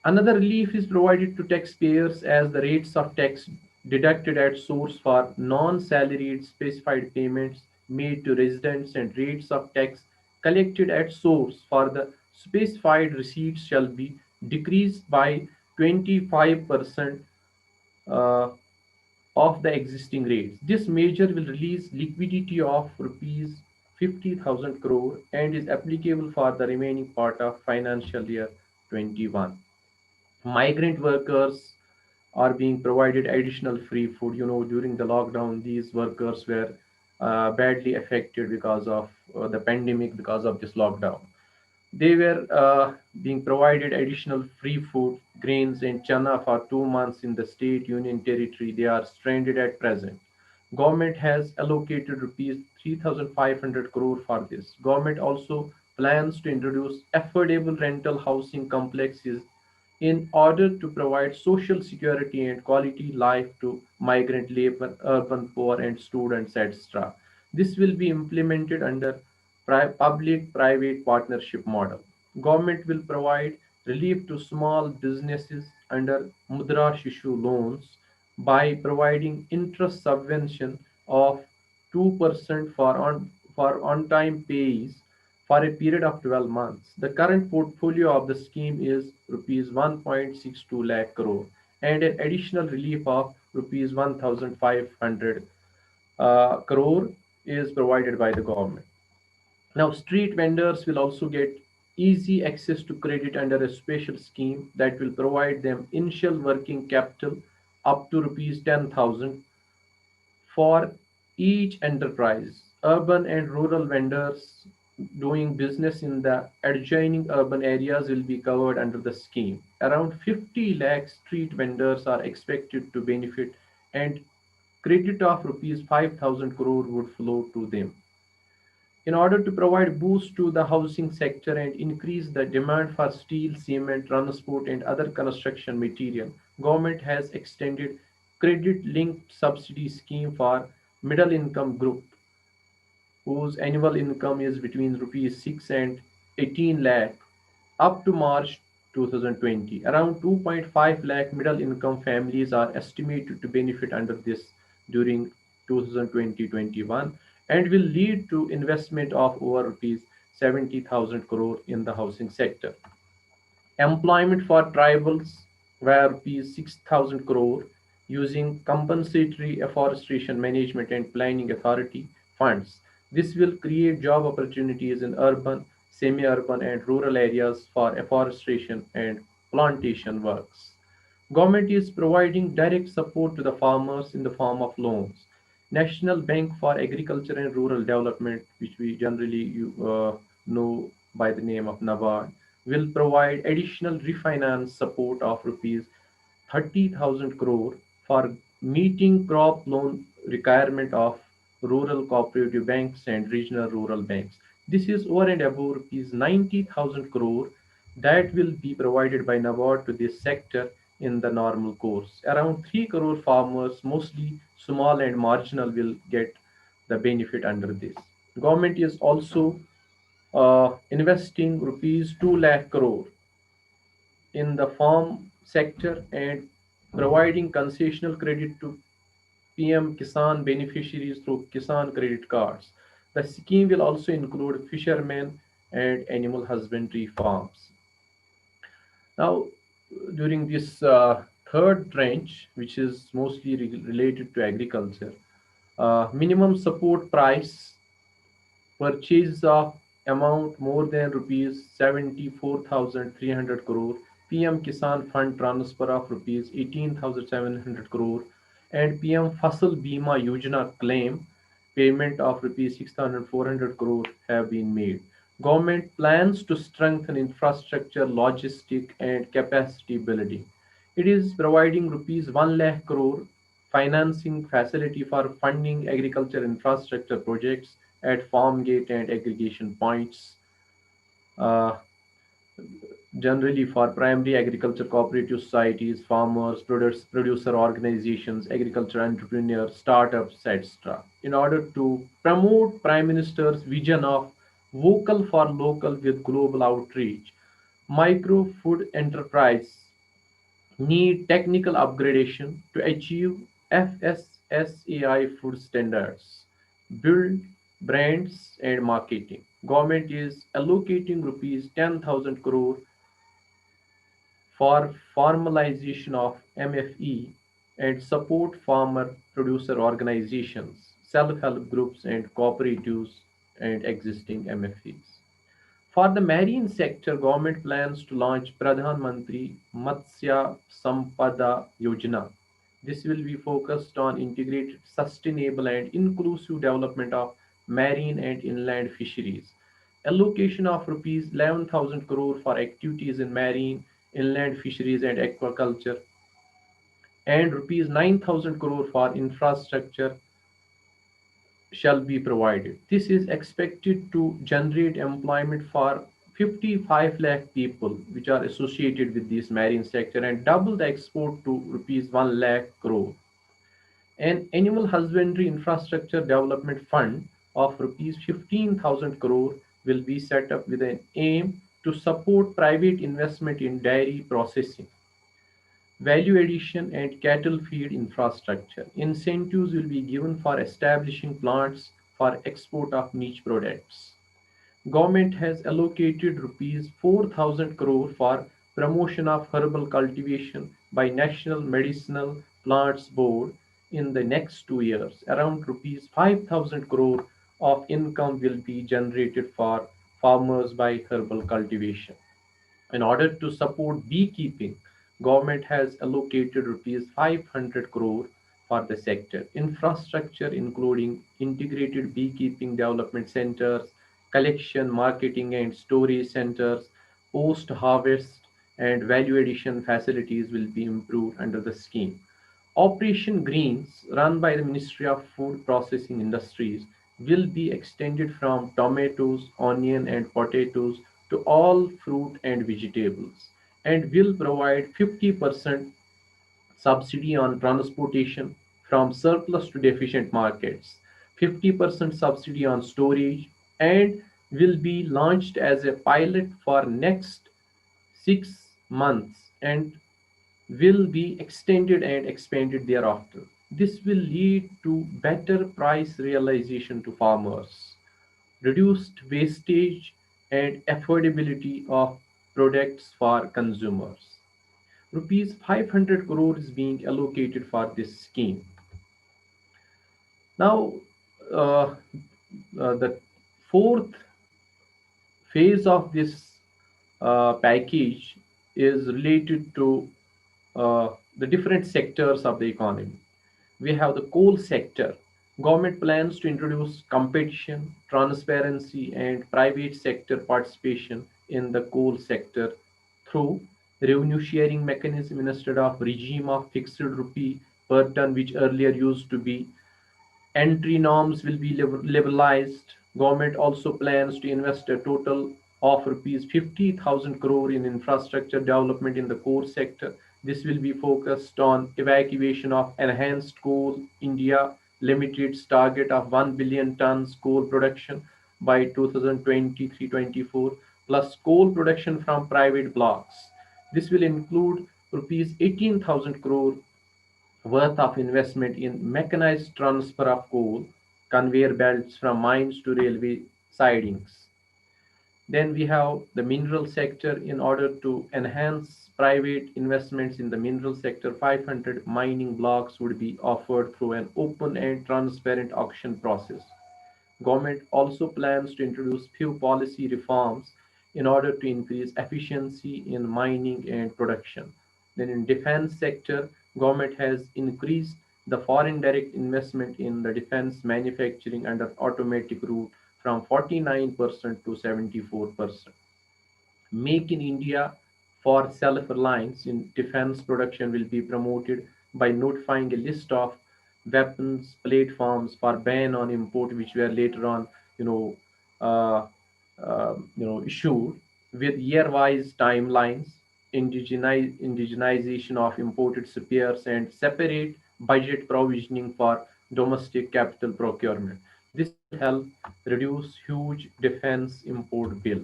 Another relief is provided to taxpayers as the rates of tax deducted at source for non-salaried specified payments made to residents and rates of tax collected at source for the specified receipts shall be decreased by 25% uh, of the existing rates. This measure will release liquidity of rupees 50,000 crore and is applicable for the remaining part of financial year 21. Migrant workers are being provided additional free food. During the lockdown, these workers were badly affected because of the pandemic, because of this lockdown. They were being provided additional free food, grains, and chana for 2 months in the state union territory. They are stranded at present. Government has allocated rupees 3,500 crore for this. Government also plans to introduce affordable rental housing complexes in order to provide social security and quality life to migrant labor, urban poor, and students, etc. This will be implemented under public-private partnership model. Government will provide relief to small businesses under Mudra Shishu loans by providing interest subvention of 2% for on-time payees for a period of 12 months. The current portfolio of the scheme is rupees 1.62 lakh crore and an additional relief of rupees 1,500 crore is provided by the government. Now, street vendors will also get easy access to credit under a special scheme that will provide them initial working capital up to rupees 10,000 for each enterprise. Urban and rural vendors doing business in the adjoining urban areas will be covered under the scheme. Around 50 lakh street vendors are expected to benefit, and credit of rupees 5,000 crore would flow to them. In order to provide boost to the housing sector and increase the demand for steel, cement, transport and other construction material, government has extended credit-linked subsidy scheme for middle income group whose annual income is between rupees 6 and 18 lakh up to March 2020. Around 2.5 lakh middle income families are estimated to benefit under this during 2020-21 and will lead to investment of over rupees 70,000 crore in the housing sector. Employment for tribals were rupees 6,000 crore using compensatory afforestation management and planning authority funds. This will create job opportunities in urban, semi-urban and rural areas for afforestation and plantation works. Government is providing direct support to the farmers in the form of loans. National Bank for Agriculture and Rural Development, which we generally know by the name of NABARD, will provide additional refinance support of rupees 30,000 crore for meeting crop loan requirement of rural cooperative banks and regional rural banks. This is over and above rupees 90,000 crore that will be provided by NABARD to this sector in the normal course. Around 3 crore farmers, mostly small and marginal, will get the benefit under this. Government is also investing rupees 2 lakh crore in the farm sector and providing concessional credit to PM Kisan beneficiaries through Kisan credit cards. The scheme will also include fishermen and animal husbandry farms. Now, during this third tranche, which is mostly related to agriculture, minimum support price purchase of amount more than rupees 74,300 crore, PM Kisan Fund transfer of rupees 18,700 crore, and PM Fasal Bima Yojana claim payment of rupees 6,400 crore have been made. Government plans to strengthen infrastructure, logistic, and capacity building. It is providing rupees 1 lakh crore financing facility for funding agriculture infrastructure projects at farm gate and aggregation points, uh, generally for primary agriculture cooperative societies, farmers, producer organizations, agriculture entrepreneurs, startups, etc. In order to promote Prime Minister's vision of vocal for local with global outreach, micro food enterprise need technical upgradation to achieve FSSAI food standards, build brands and marketing. Government is allocating rupees 10,000 crore for formalization of MFE and support farmer producer organizations, self-help groups and cooperatives and existing MFEs. For the marine sector, government plans to launch Pradhan Mantri Matsya Sampada Yojana. This will be focused on integrated, sustainable and inclusive development of marine and inland fisheries. Allocation of rupees 11,000 crore for activities in marine, inland fisheries and aquaculture and rupees 9,000 crore for infrastructure shall be provided. This is expected to generate employment for 55 lakh people which are associated with this marine sector and double the export to rupees 1 lakh crore. An animal husbandry infrastructure development fund of rupees 15,000 crore will be set up with an aim to support private investment in dairy processing, value addition and cattle feed infrastructure. Incentives will be given for establishing plants for export of niche products. Government has allocated rupees 4,000 crore for promotion of herbal cultivation by National Medicinal Plants Board in the next 2 years. Around rupees 5,000 crore of income will be generated for farmers by herbal cultivation. In order to support beekeeping, government has allocated rupees 500 crore for the sector. Infrastructure including integrated beekeeping development centers, collection, marketing and storage centers, post-harvest and value addition facilities will be improved under the scheme. Operation Greens, run by the Ministry of Food Processing Industries, will be extended from tomatoes, onion, and potatoes to all fruit and vegetables and will provide 50% subsidy on transportation from surplus to deficient markets, 50% subsidy on storage, and will be launched as a pilot for next 6 months and will be extended and expanded thereafter. This will lead to better price realization to farmers, reduced wastage, and affordability of products for consumers. Rupees 500 crore is being allocated for this scheme. Now, uh, the fourth phase of this package is related to the different sectors of the economy. We have the coal sector. Government plans to introduce competition, transparency, and private sector participation in the coal sector through revenue sharing mechanism instead of regime of fixed rupee per ton, which earlier used to be. Entry norms will be liberalized. Government also plans to invest a total of rupees 50,000 crore in infrastructure development in the core sector. This will be focused on evacuation of enhanced coal. India Limited's target of 1 billion tons coal production by 2023-24 plus coal production from private blocks. This will include rupees 18,000 crore worth of investment in mechanized transfer of coal, conveyor belts from mines to railway sidings. Then we have the mineral sector. In order to enhance private investments in the mineral sector, 500 mining blocks would be offered through an open and transparent auction process. Government also plans to introduce few policy reforms in order to increase efficiency in mining and production. Then in defense sector, government has increased the foreign direct investment in the defense manufacturing under automatic route from 49% to 74%. Make in India for self-reliance in defense production will be promoted by notifying a list of weapons platforms for ban on import, which were later on, you know, uh, issued with year-wise timelines, indigenization of imported spares, and separate budget provisioning for domestic capital procurement. This will help reduce huge defense import bill.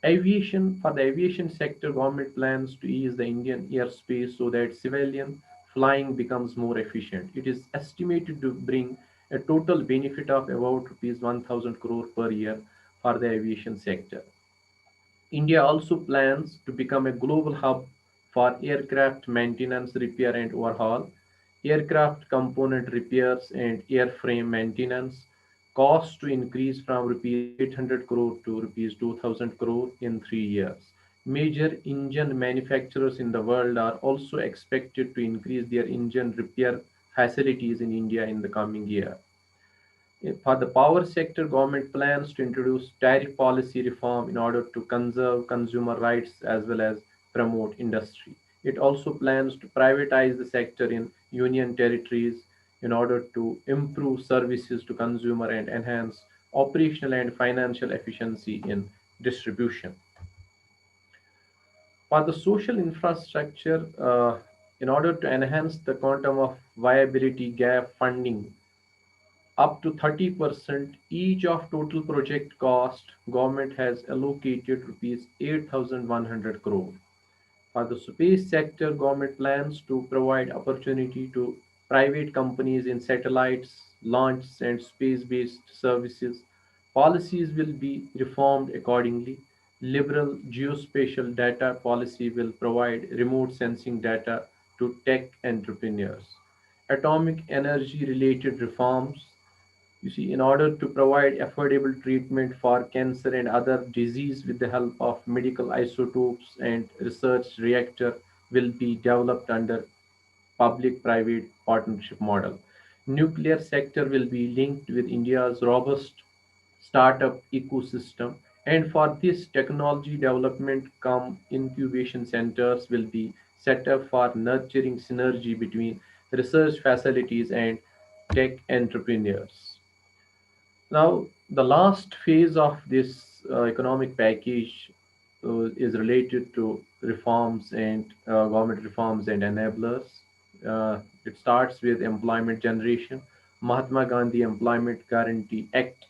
Aviation. For the aviation sector, government plans to ease the Indian airspace so that civilian flying becomes more efficient. It is estimated to bring a total benefit of about rupees 1,000 crore per year for the aviation sector. India also plans to become a global hub for aircraft maintenance, repair, and overhaul, aircraft component repairs, and airframe maintenance. Cost to increase from rupees 800 crore to rupees 2,000 crore in 3 years. Major engine manufacturers in the world are also expected to increase their engine repair facilities in India in the coming year. For the power sector, government plans to introduce tariff policy reform in order to conserve consumer rights as well as promote industry. It also plans to privatize the sector in union territories in order to improve services to consumer and enhance operational and financial efficiency in distribution. For the social infrastructure, in order to enhance the quantum of viability gap funding up to 30% each of total project cost. Government has allocated rupees 8,100 crore. For the space sector, government plans to provide opportunity to private companies in satellites, launch and space-based services. Policies will be reformed accordingly. Liberal geospatial data policy will provide remote sensing data to tech entrepreneurs. Atomic energy related reforms, you see, in order to provide affordable treatment for cancer and other disease with the help of medical isotopes and research reactor will be developed under public-private partnership model. Nuclear sector will be linked with India's robust startup ecosystem, and for this technology development come incubation centers will be set up for nurturing synergy between research facilities and tech entrepreneurs. Now, the last phase of this economic package is related to reforms and government reforms and enablers. It starts with employment generation. Mahatma Gandhi Employment Guarantee Act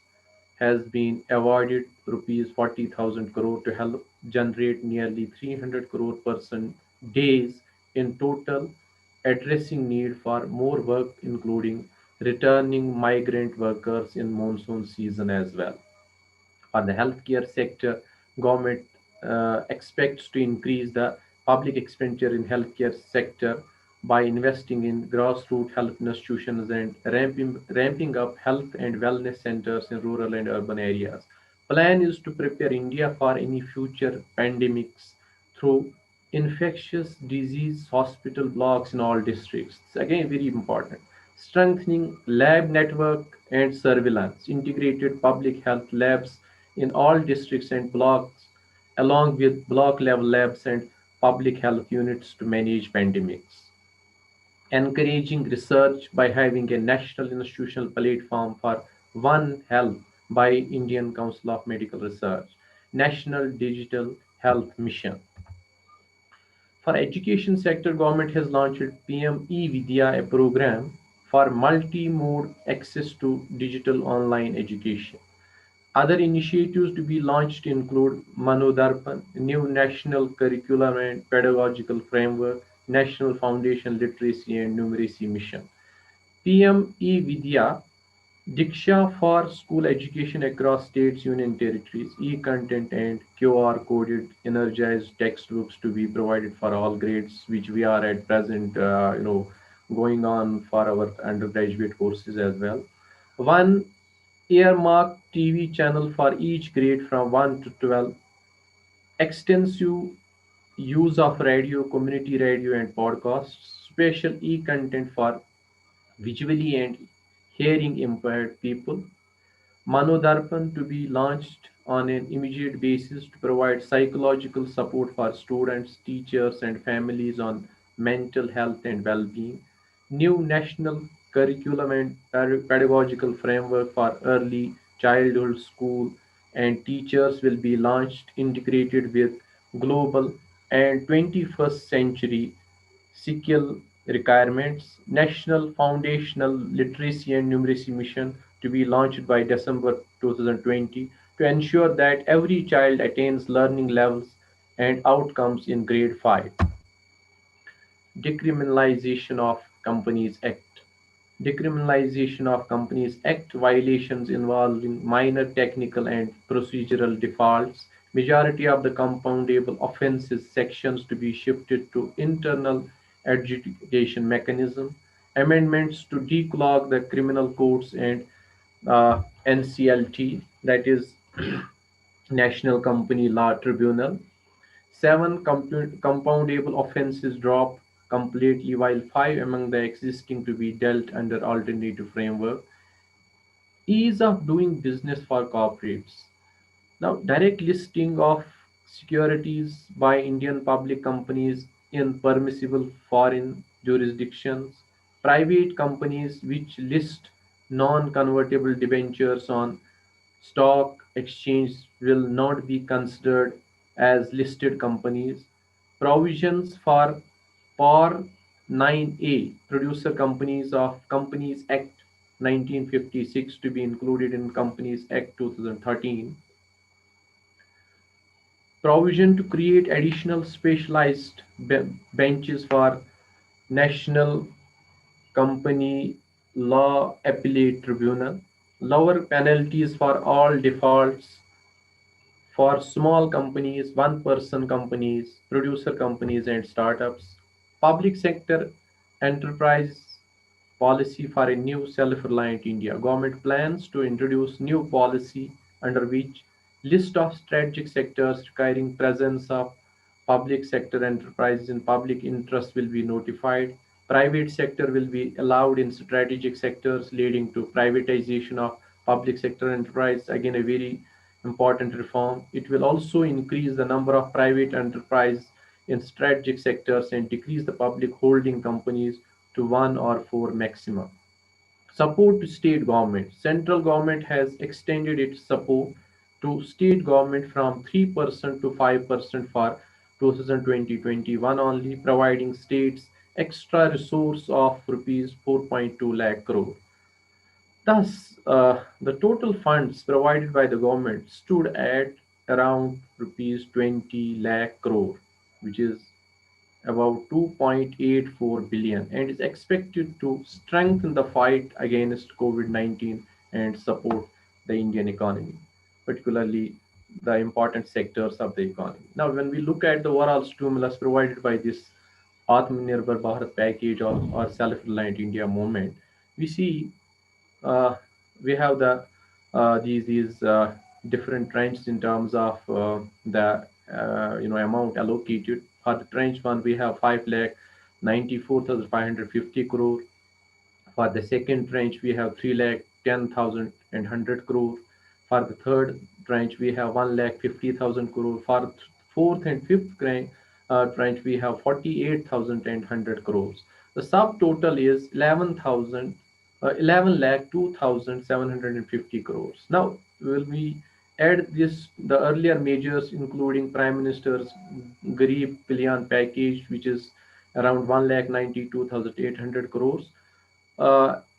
has been awarded rupees 40,000 crore to help generate nearly 300 crore person days in total, addressing need for more work, including returning migrant workers in monsoon season as well. For the healthcare sector, government expects to increase the public expenditure in healthcare sector by investing in grassroots health institutions and ramping up health and wellness centers in rural and urban areas. Plan is to prepare India for any future pandemics through infectious disease hospital blocks in all districts. It's again very important. Strengthening lab network and surveillance, integrated public health labs in all districts and blocks, along with block level labs and public health units to manage pandemics. Encouraging research by having a national institutional platform for One Health by Indian Council of Medical Research, National Digital Health Mission. For education sector, government has launched PM E-Vidya, a program for multi-mode access to digital online education. Other initiatives to be launched include Manodarpan, new national curriculum and pedagogical framework, National Foundation Literacy and Numeracy Mission. PM E-Vidya, Diksha for school education across states, union territories, e-content and QR coded energized textbooks to be provided for all grades, which we are at present, going on for our undergraduate courses as well. One earmarked TV channel for each grade from 1 to 12, extensive use of radio, community radio, and podcasts, special e content for visually and hearing impaired people, Manodarpan to be launched on an immediate basis to provide psychological support for students, teachers, and families on mental health and well-being. New national curriculum and pedagogical framework for early childhood school and teachers will be launched, integrated with global and 21st century skill requirements, National Foundational Literacy and Numeracy Mission to be launched by December 2020 to ensure that every child attains learning levels and outcomes in grade 5. Decriminalization of Companies Act. Decriminalization of Companies Act violations involving minor technical and procedural defaults. Majority of the compoundable offences sections to be shifted to internal adjudication mechanism. Amendments to declog the criminal courts and NCLT, that is National Company Law Tribunal. Seven compoundable offences drop completely, while five among the existing to be dealt under alternative framework. Ease of doing business for corporates. Now, direct listing of securities by Indian public companies in permissible foreign jurisdictions. Private companies which list non-convertible debentures on stock exchange will not be considered as listed companies. Provisions for Par 9A, Producer Companies of Companies Act 1956 to be included in Companies Act 2013, provision to create additional specialized benches for National Company Law Appellate Tribunal, lower penalties for all defaults for small companies, one person companies, producer companies, and startups, public sector enterprise policy for a new self-reliant India. Government plans to introduce new policy under which list of strategic sectors requiring presence of public sector enterprises in public interest will be notified. Private sector will be allowed in strategic sectors, leading to privatization of public sector enterprise. Again, a very important reform. It will also increase the number of private enterprise in strategic sectors and decrease the public holding companies to one or four maximum. Support to state government. Central government has extended its support to state government from 3% to 5% for 2020-21 only, providing states extra resource of rupees 4.2 lakh crore. Thus, the total funds provided by the government stood at around rupees 20 lakh crore, which is about 2.84 billion, and is expected to strengthen the fight against COVID-19 and support the Indian economy, particularly the important sectors of the economy. Now, when we look at the overall stimulus provided by this Atmanirbhar Bharat package or self-reliant India movement, we see uh, we have these different trends in terms of the amount allocated. For the tranche one, we have 5,94,550 crore. For the second tranche, we have 3,10,100 crore. For the third tranche, we have 1,50,000 crore. For fourth and fifth tranche, we have 48,100 crores. The subtotal is 11 lakh 2,750 crores. Now, will we add this the earlier measures, including Prime Minister's Garib Kalyan package, which is around 1 lakh 92,800 crores,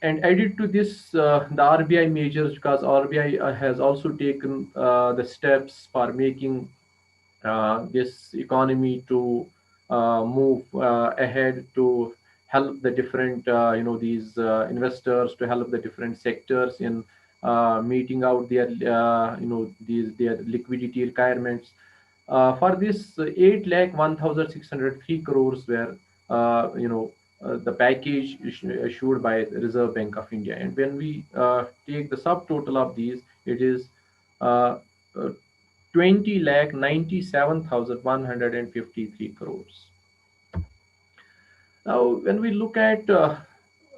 and added to this the RBI measures, because RBI has also taken the steps for making this economy to move ahead, to help the different these investors, to help the different sectors in meeting out their these their liquidity requirements. For this 8 lakh 1,603 crores were the package issued by Reserve Bank of India, and when we take the subtotal of these, it is uh, uh, 20 lakh 97,153 crores. Now, when we look at the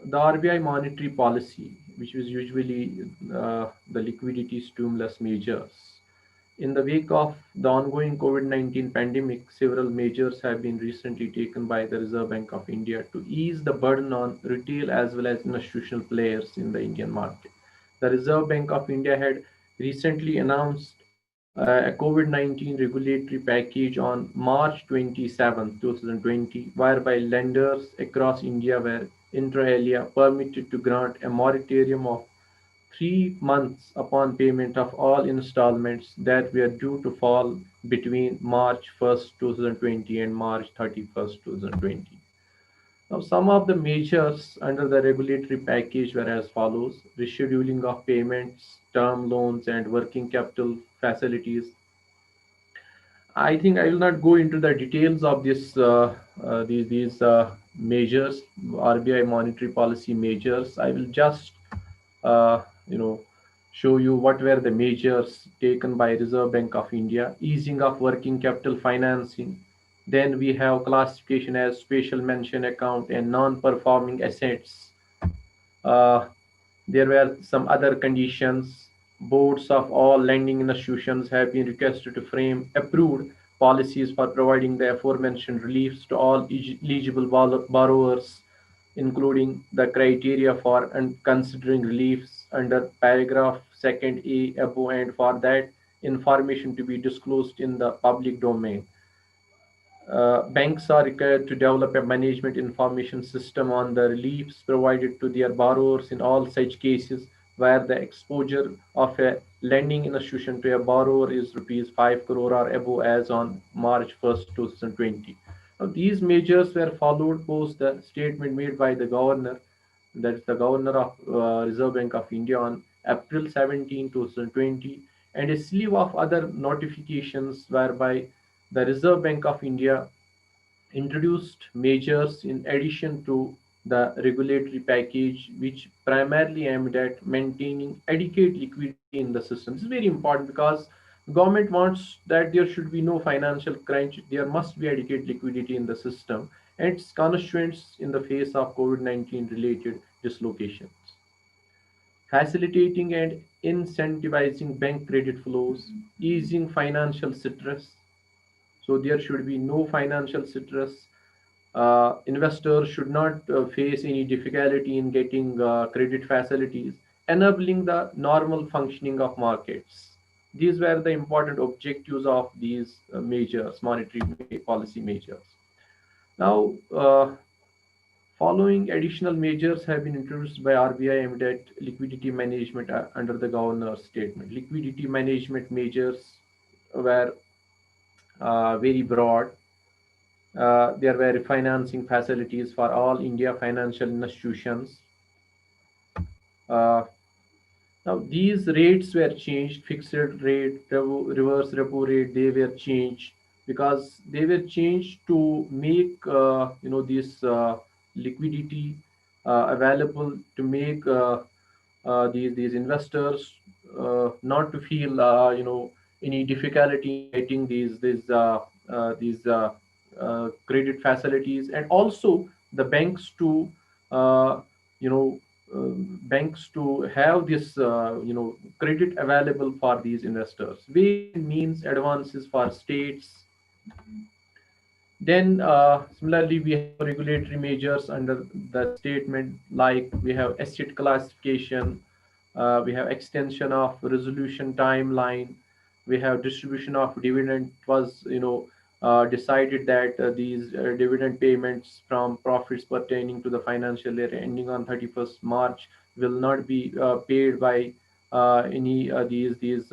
RBI monetary policy, which was usually the liquidity stimulus measures, in the wake of the ongoing COVID-19 pandemic, several measures have been recently taken by the Reserve Bank of India to ease the burden on retail as well as institutional players in the Indian market. The Reserve Bank of India had recently announced a COVID-19 regulatory package on March 27, 2020, whereby lenders across India were inter alia permitted to grant a moratorium of 3 months upon payment of all installments that were due to fall between March 1st, 2020 and March 31st, 2020. Now, some of the measures under the regulatory package were as follows: rescheduling of payments, term loans, and working capital facilities. I think I will not go into the details of these measures, RBI monetary policy measures. I will just uh, you know show you what were the measures taken by Reserve Bank of India. Easing of working capital financing. Then we have classification as special mention account and non-performing assets. Uh, there were some other conditions. Boards of all lending institutions have been requested to frame approved policies for providing the aforementioned reliefs to all eligible borrowers, including the criteria for and considering reliefs under paragraph second A above, and for that information to be disclosed in the public domain. Banks are required to develop a management information system on the reliefs provided to their borrowers in all such cases where the exposure of a lending institution to a borrower is rupees 5 crore or above as on March 1st, 2020. Now, these measures were followed post the statement made by the governor, that is the governor of Reserve Bank of India, on April 17, 2020, and a slew of other notifications whereby the Reserve Bank of India introduced measures in addition to the regulatory package, which primarily aimed at maintaining adequate liquidity in the system. This is very important because government wants that there should be no financial crunch. There must be adequate liquidity in the system and its constituents in the face of COVID-19 related dislocations. Facilitating and incentivizing bank credit flows, easing financial stress. So there should be no financial stress. Investors should not face any difficulty in getting credit facilities, enabling the normal functioning of markets. These were the important objectives of these measures, monetary policy measures. Now, following additional measures have been introduced by RBI aimed at liquidity management under the governor's statement. Liquidity management measures were very broad. There were financing facilities for all India financial institutions. Uh, Now these rates were changed, fixed rate, reverse repo rate, they were changed because they were changed to make this liquidity available, to make these investors not to feel any difficulty in getting these credit facilities, and also the banks to uh, you know banks to have this credit available for these investors. Various means advances for states. Then, similarly, we have regulatory measures under the statement, like we have asset classification, we have extension of resolution timeline, we have distribution of dividend. It was, decided that these dividend payments from profits pertaining to the financial year ending on 31st March will not be paid by any these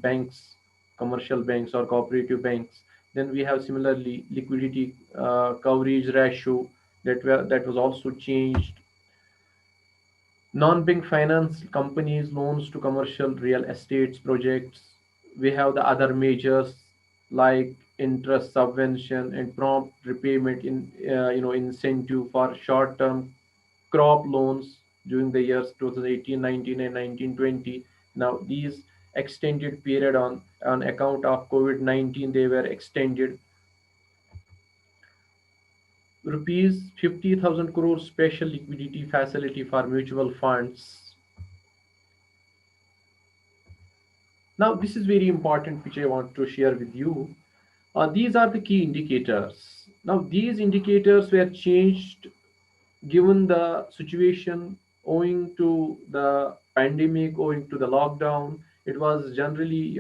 banks, commercial banks or cooperative banks. Then we have similarly liquidity coverage ratio that was also changed. Non-bank finance companies loans to commercial real estates projects. We have the other measures like interest subvention and prompt repayment in incentive for short-term crop loans during the years 2018, 19, and 1920. Now these extended period on account of COVID-19, they were extended. Rupees 50,000 crore special liquidity facility for mutual funds. Now, this is very important, which I want to share with you. These are the key indicators. Now, these indicators were changed given the situation owing to the pandemic, owing to the lockdown. It was generally,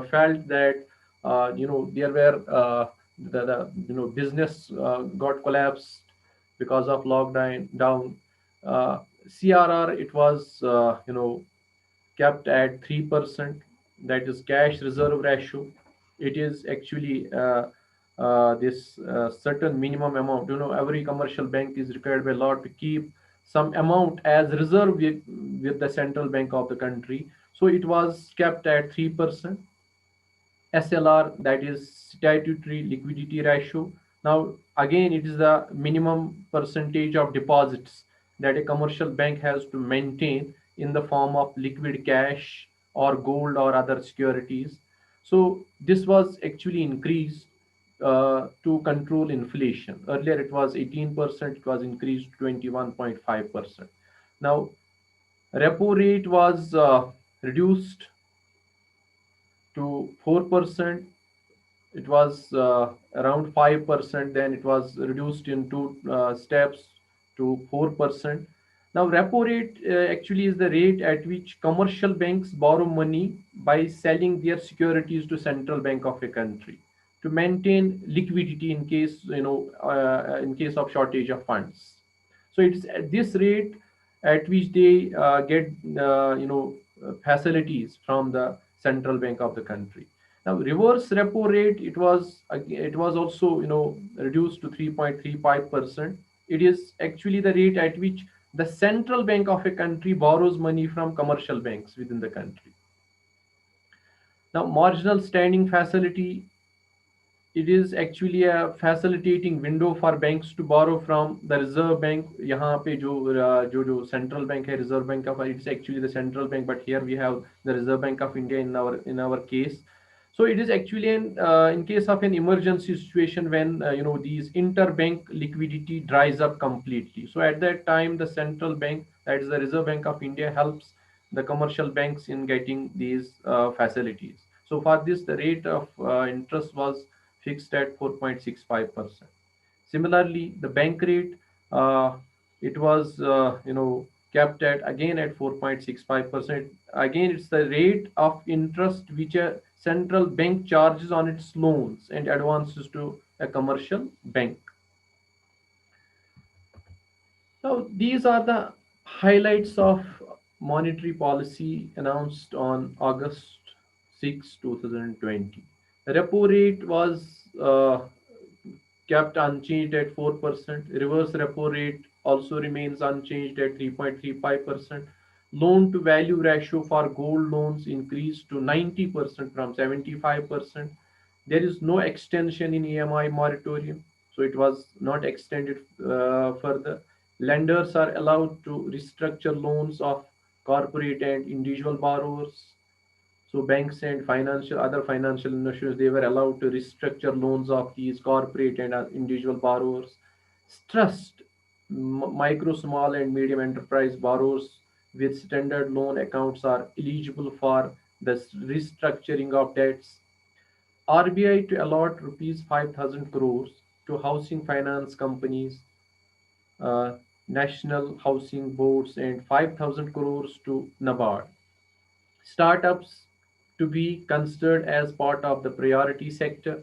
felt that, there were business got collapsed because of lockdown. Down, CRR, it was, kept at 3%, that is cash reserve ratio. It is actually this certain minimum amount. Every commercial bank is required by law to keep some amount as reserve with the central bank of the country. So it was kept at 3%. SLR, that is statutory liquidity ratio. Now, again, it is the minimum percentage of deposits that a commercial bank has to maintain in the form of liquid cash or gold or other securities. So, this was actually increased to control inflation. Earlier, it was 18%, it was increased to 21.5%. Now, repo rate was reduced to 4%. It was around 5%, then it was reduced in two steps to 4%. Now, repo rate actually is the rate at which commercial banks borrow money by selling their securities to central bank of a country. to maintain liquidity in case, in case of shortage of funds. So it's at this rate at which they get facilities from the central bank of the country. Now reverse repo rate, it was also reduced to 3.35%. It is actually the rate at which the central bank of a country borrows money from commercial banks within the country. Now marginal standing facility, it is actually a facilitating window for banks to borrow from the reserve bank. यहाँ पे जो central bank है, reserve bank of, it's actually the central bank, but here we have the reserve bank of India in our case. So it is actually in case of an emergency situation when these interbank liquidity dries up completely. So at that time, the central bank, that is the Reserve Bank of India, helps the commercial banks in getting these facilities. So for this, the rate of interest was fixed at 4.65%. Similarly, the bank rate, uh, it was kept at again at 4.65%. Again, it's the rate of interest which a central bank charges on its loans and advances to a commercial bank. Now, these are the highlights of monetary policy announced on August 6, 2020. The repo rate was kept unchanged at 4%. Reverse repo rate also remains unchanged at 3.35%. Loan to value ratio for gold loans increased to 90% from 75%. There is no extension in EMI moratorium, so it was not extended further. Lenders are allowed to restructure loans of corporate and individual borrowers. So banks and other financial institutions, they were allowed to restructure loans of these corporate and individual borrowers. Stressed micro, small, and medium enterprise borrowers with standard loan accounts are eligible for the restructuring of debts. RBI to allot rupees 5,000 crores to housing finance companies, uh, national housing boards, and 5,000 crores to NABARD. Startups to be considered as part of the priority sector.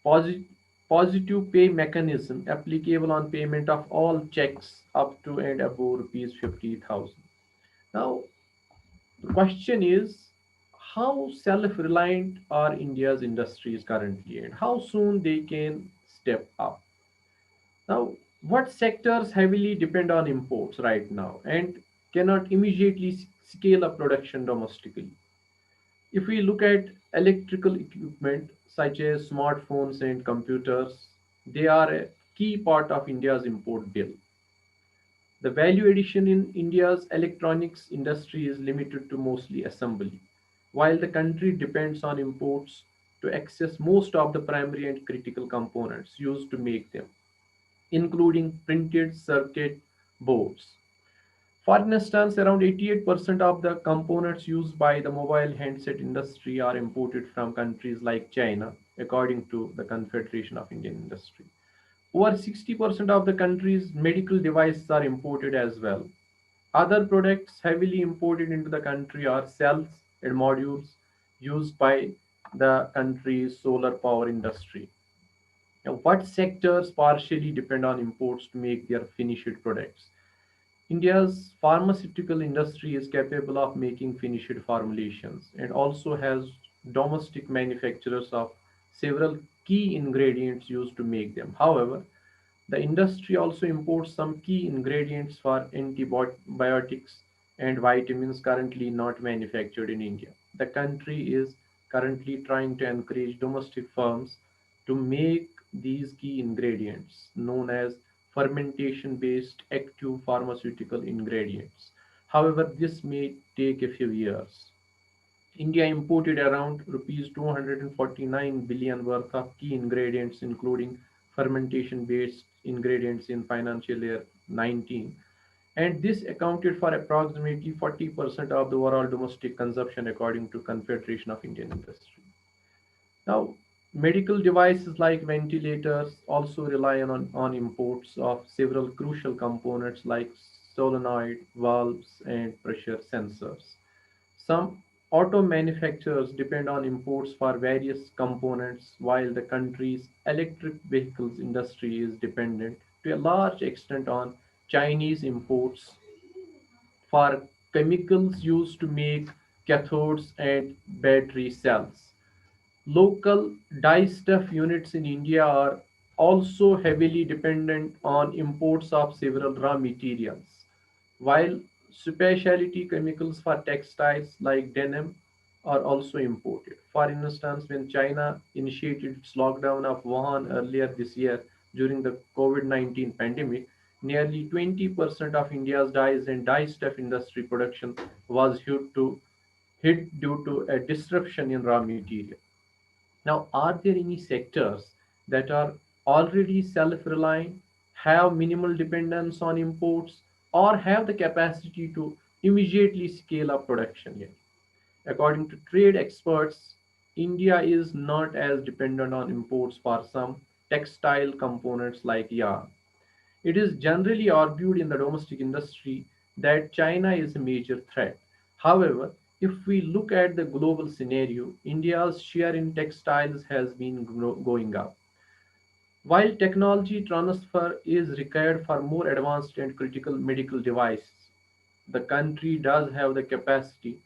Posi- Positive pay mechanism applicable on payment of all checks up to and above rupees 50,000. Now, the question is, how self-reliant are India's industries currently and how soon they can step up? Now, what sectors heavily depend on imports right now and cannot immediately scale up production domestically? If we look at electrical equipment such as smartphones and computers, they are a key part of India's import bill. The value addition in India's electronics industry is limited to mostly assembly, while the country depends on imports to access most of the primary and critical components used to make them, including printed circuit boards. For instance, around 88% of the components used by the mobile handset industry are imported from countries like China, according to the Confederation of Indian Industry. Over 60% of the country's medical devices are imported as well. Other products heavily imported into the country are cells and modules used by the country's solar power industry. Now, what sectors partially depend on imports to make their finished products? India's pharmaceutical industry is capable of making finished formulations and also has domestic manufacturers of several key ingredients used to make them. However, the industry also imports some key ingredients for antibiotics and vitamins currently not manufactured in India. The country is currently trying to encourage domestic firms to make these key ingredients, known as fermentation based active pharmaceutical ingredients. However, this may take a few years. India imported around rupees 249 billion worth of key ingredients, including fermentation-based ingredients in financial year 19, and this accounted for approximately 40% of the overall domestic consumption, according to Confederation of Indian Industry. Now, medical devices like ventilators also rely on imports of several crucial components like solenoid, valves, and pressure sensors. Some Auto manufacturers depend on imports for various components, while the country's electric vehicles industry is dependent to a large extent on Chinese imports for chemicals used to make cathodes and battery cells. Local dye-stuff units in India are also heavily dependent on imports of several raw materials, while specialty chemicals for textiles like denim are also imported. For instance, when China initiated its lockdown of Wuhan earlier this year during the COVID-19 pandemic, nearly 20% of India's dyes and dye-stuff industry production was hit due to a disruption in raw material. Now, are there any sectors that are already self-reliant, have minimal dependence on imports, or have the capacity to immediately scale up production yet? According to trade experts, India is not as dependent on imports for some textile components like yarn. It is generally argued in the domestic industry that China is a major threat. However, if we look at the global scenario, India's share in textiles has been going up. While technology transfer is required for more advanced and critical medical devices, the country does have the capacity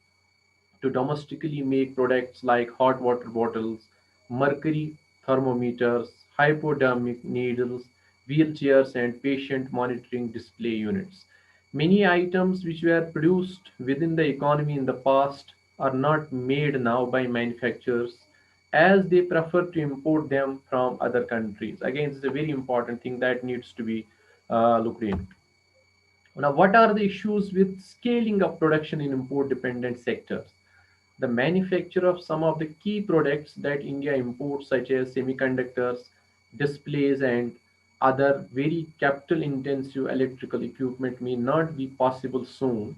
to domestically make products like hot water bottles, mercury thermometers, hypodermic needles, wheelchairs, and patient monitoring display units. Many items which were produced within the economy in the past are not made now by manufacturers as they prefer to import them from other countries. Again, it's a very important thing that needs to be looked into. Now, what are the issues with scaling up production in import dependent sectors? The manufacture of some of the key products that India imports, such as semiconductors, displays, and other very capital intensive electrical equipment, may not be possible soon,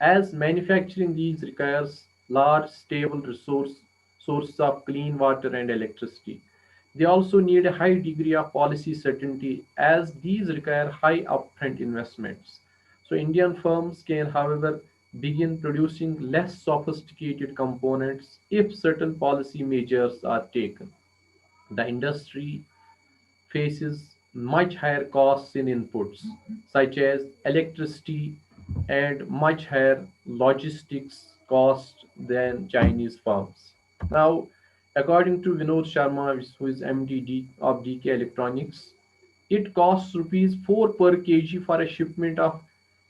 as manufacturing these requires large, stable sources of clean water and electricity. They also need a high degree of policy certainty as these require high upfront investments. So Indian firms can, however, begin producing less sophisticated components if certain policy measures are taken. The industry faces much higher costs in inputs such as electricity and much higher logistics cost than Chinese firms. Now, according to Vinod Sharma, who is MD of DK Electronics, it costs rupees 4 per kg for a shipment of.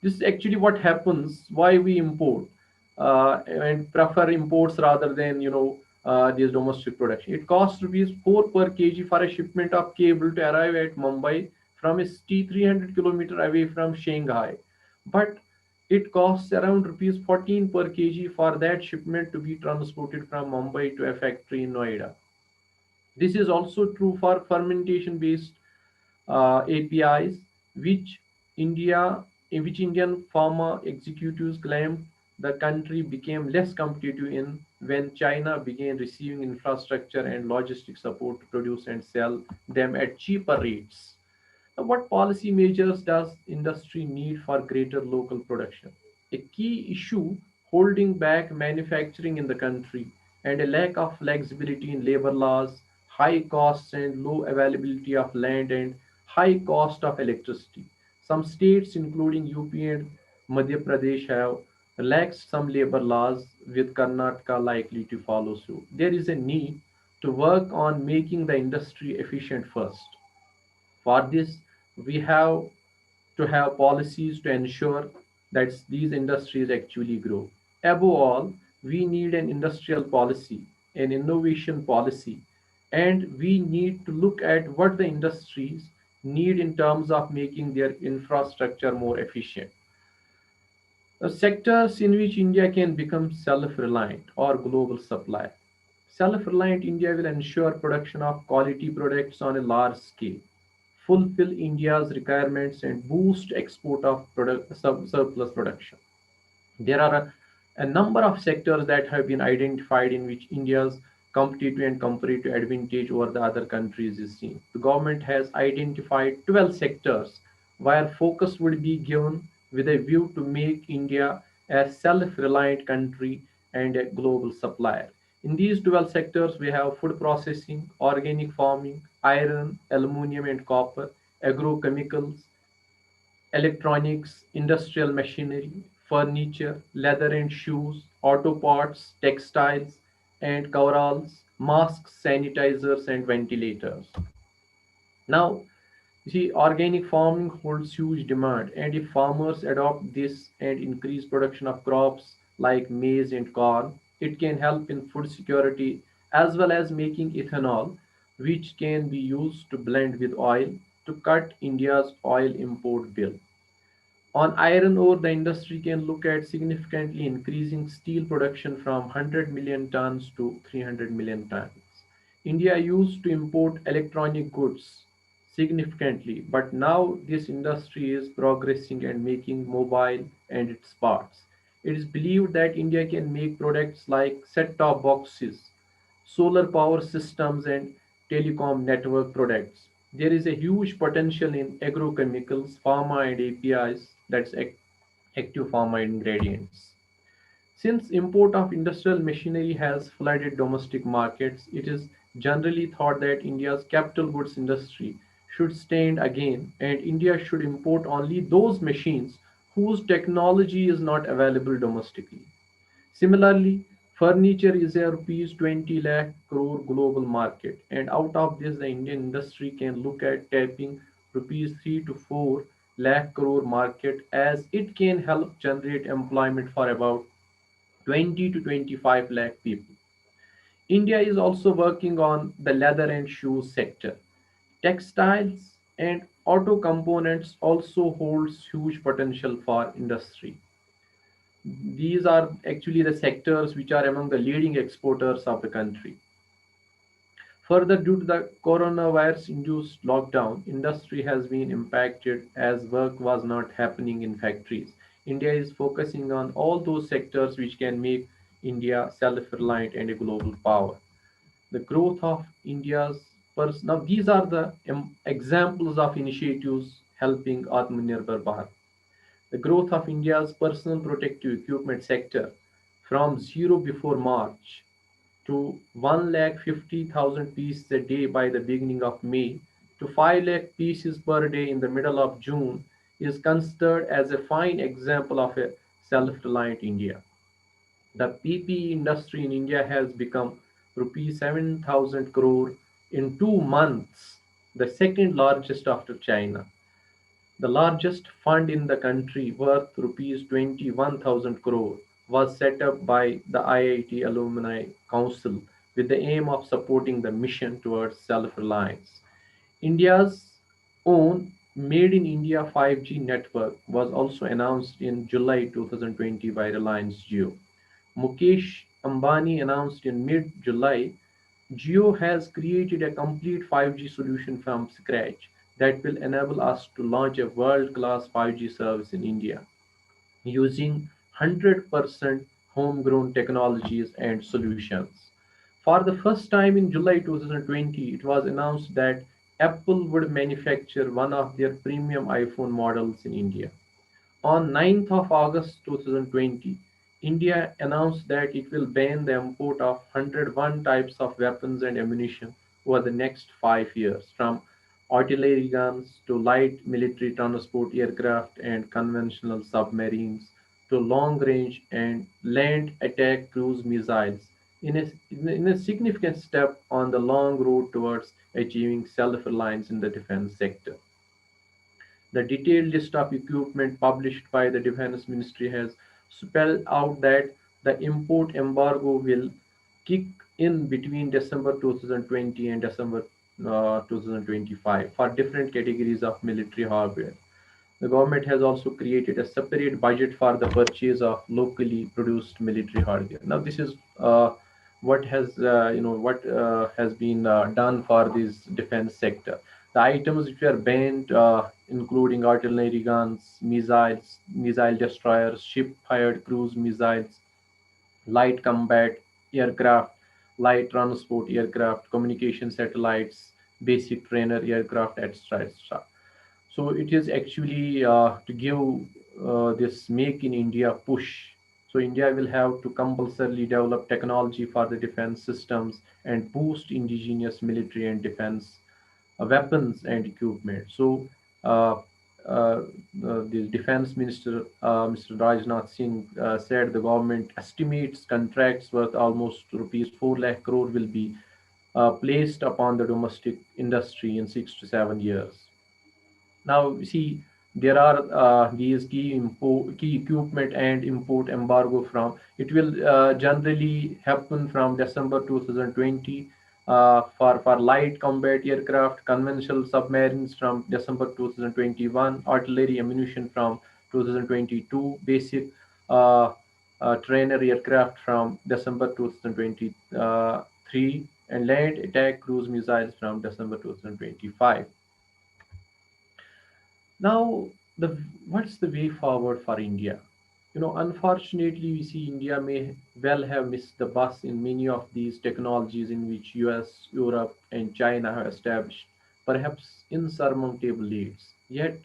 This is actually what happens why we import and prefer imports rather than this domestic production. It costs rupees 4 per kg for a shipment of cable to arrive at Mumbai from a city 300 kilometers away from Shanghai, but it costs around rupees 14 per kg for that shipment to be transported from Mumbai to a factory in Noida. This is also true for fermentation based APIs, which India, in which Indian pharma executives claimed the country became less competitive in when China began receiving infrastructure and logistic support to produce and sell them at cheaper rates. Now, what policy measures does industry need for greater local production? A key issue holding back manufacturing in the country and a lack of flexibility in labor laws, high costs and low availability of land and high cost of electricity. Some states including UP and Madhya Pradesh have relaxed some labor laws with Karnataka likely to follow suit. There is a need to work on making the industry efficient first. For this, we have to have policies to ensure that these industries actually grow. Above all, we need an industrial policy, an innovation policy, and we need to look at what the industries need in terms of making their infrastructure more efficient. The sectors in which India can become self-reliant or global supply. Self-reliant India will ensure production of quality products on a large scale, fulfill India's requirements and boost export of surplus production. There are a number of sectors that have been identified in which India's competitive and comparative advantage over the other countries is seen. The government has identified 12 sectors where focus would be given with a view to make India a self-reliant country and a global supplier. In these 12 sectors, we have food processing, organic farming, iron, aluminum and copper, agrochemicals, electronics, industrial machinery, furniture, leather and shoes, auto parts, textiles and coveralls, masks, sanitizers, and ventilators. Now, you see, organic farming holds huge demand, and if farmers adopt this and increase production of crops like maize and corn, it can help in food security as well as making ethanol, which can be used to blend with oil to cut India's oil import bill. On iron ore, the industry can look at significantly increasing steel production from 100 million tons to 300 million tons. India used to import electronic goods significantly, but now this industry is progressing and making mobile and its parts. It is believed that India can make products like set top boxes, solar power systems, and telecom network products. There is a huge potential in agrochemicals, pharma, and APIs, that's active pharma ingredients. Since import of industrial machinery has flooded domestic markets, it is generally thought that India's capital goods industry should stand again and India should import only those machines whose technology is not available domestically. Similarly, furniture is a rupees 20 lakh crore global market, and out of this, the Indian industry can look at tapping rupees 3 to 4 lakh crore market as it can help generate employment for about 20 to 25 lakh people. India is also working on the leather and shoes sector. Textiles and auto components also holds huge potential for industry. These are actually the sectors which are among the leading exporters of the country. Further, due to the coronavirus induced lockdown, industry has been impacted as work was not happening in factories. India is focusing on all those sectors which can make India self reliant and a global power. The growth of India's now these are the examples of initiatives helping Atmanirbhar Bharat. The growth of India's personal protective equipment sector from zero before March to 1,50,000 pieces a day by the beginning of May to 5 lakh pieces per day in the middle of June is considered as a fine example of a self-reliant India. The PPE industry in India has become rupees 7,000 crore in 2 months, the second largest after China. The largest fund in the country, worth rupees 21,000 crore, was set up by the IIT Alumni Council with the aim of supporting the mission towards self-reliance. India's own Made in India 5G network was also announced in July 2020 by Reliance Jio. Mukesh Ambani announced in mid-July, Jio has created a complete 5G solution from scratch that will enable us to launch a world-class 5G service in India using 100% homegrown technologies and solutions. For the first time in July 2020, it was announced that Apple would manufacture one of their premium iPhone models in India. On 9th of August 2020, India announced that it will ban the import of 101 types of weapons and ammunition over the next 5 years, from artillery guns to light military transport aircraft and conventional submarines to long range and land attack cruise missiles, in a significant step on the long road towards achieving self reliance in the defense sector. The detailed list of equipment published by the Defense Ministry has spelled out that the import embargo will kick in between December 2020 and December 2025 for different categories of military hardware. The government has also created a separate budget for the purchase of locally produced military hardware. Now, this is what has has been done for this defense sector. The items which are banned, including artillery guns, missiles, missile destroyers, ship-fired cruise missiles, light combat aircraft, light transport aircraft, communication satellites, basic trainer aircraft, etc., etc. So it is actually to give this Make in India push. So India will have to compulsorily develop technology for the defense systems and boost indigenous military and defense weapons and equipment. So uh, uh, the defense minister, Mr. Rajnath Singh, said the government estimates contracts worth almost rupees 4 lakh crore will be placed upon the domestic industry in 6 to 7 years. Now, you see, there are these key equipment and import embargo from. It will generally happen from December 2020 for light combat aircraft, conventional submarines from December 2021, artillery ammunition from 2022, basic uh, trainer aircraft from December 2023, and land attack cruise missiles from December 2025. Now, the what's the way forward for India? Unfortunately, we see India may well have missed the bus in many of these technologies in which US, Europe, and China have established perhaps insurmountable leads. Yet,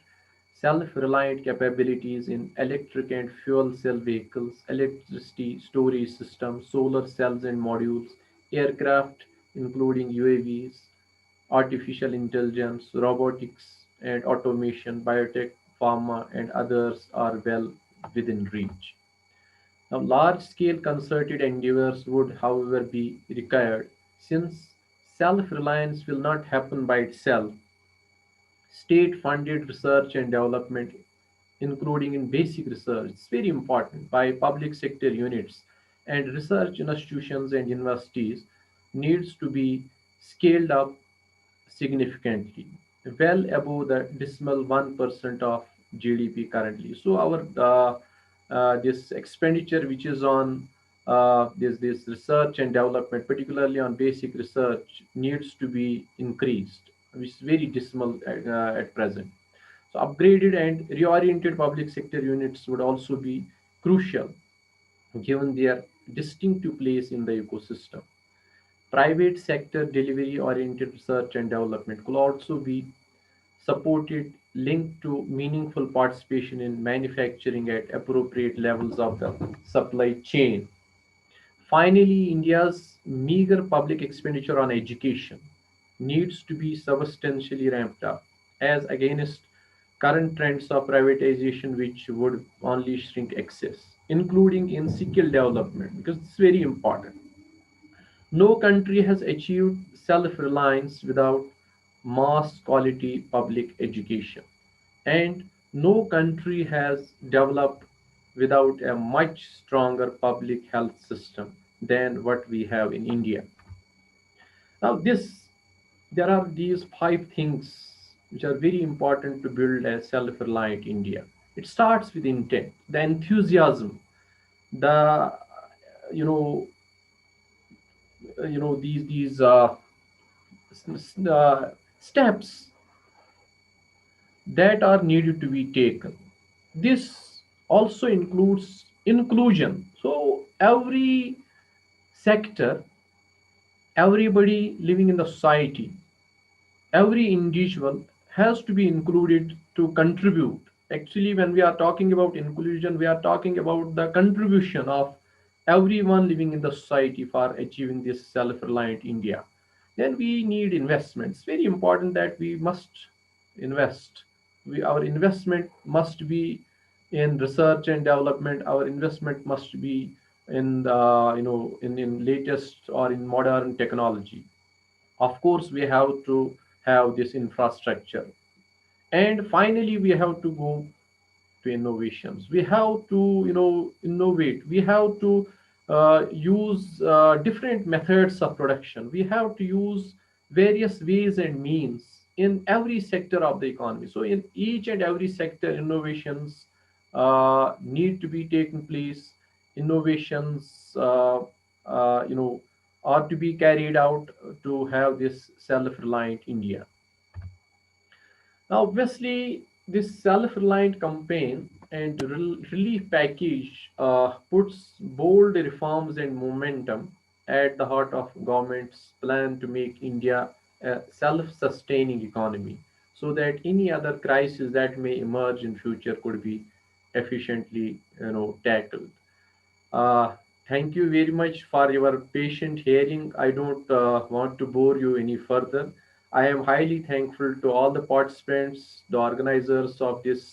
self-reliant capabilities in electric and fuel cell vehicles, electricity storage systems, solar cells and modules, aircraft, including UAVs, artificial intelligence, robotics and automation, biotech, pharma, and others are well within reach. Now, large scale concerted endeavors would, however, be required since self reliance will not happen by itself. State funded research and development, including in basic research, is very important by public sector units and research institutions and universities, needs to be scaled up significantly, well above the dismal 1% of GDP currently. So our this expenditure, which is on this research and development, particularly on basic research, needs to be increased, which is very dismal at present. So upgraded and reoriented public sector units would also be crucial, given their distinctive place in the ecosystem. Private sector delivery oriented research and development could also be supported, linked to meaningful participation in manufacturing at appropriate levels of the supply chain. Finally, India's meager public expenditure on education needs to be substantially ramped up, as against current trends of privatization, which would only shrink access, including in skill development, because it's very important. No country has achieved self reliance without mass quality public education, and no country has developed without a much stronger public health system than what we have in India. Now, there are these five things which are very important to build a self reliant India. It starts with intent, the enthusiasm, the you know these steps that are needed to be taken. This also includes inclusion. So every sector, everybody living in the society, every individual has to be included to contribute. Actually, when we are talking about inclusion, we are talking about the contribution of everyone living in the society for achieving this self-reliant India. Then we need investments. Very important that we must invest. Our investment must be in research and development. Our investment must be in the, in latest or in modern technology. Of course, we have to have this infrastructure. And finally, we have to go to innovations. We have to, innovate. We have to use different methods of production. We have to use various ways and means in every sector of the economy. So in each and every sector, innovations need to be taken place. Innovations, are to be carried out to have this self-reliant India. Now, obviously, this self-reliant campaign and relief package puts bold reforms and momentum at the heart of government's plan to make India a self-sustaining economy, so that any other crisis that may emerge in future could be efficiently, tackled. Uh, Thank you very much for your patient hearing. I don't want to bore you any further. I am highly thankful to all the participants, the organizers of this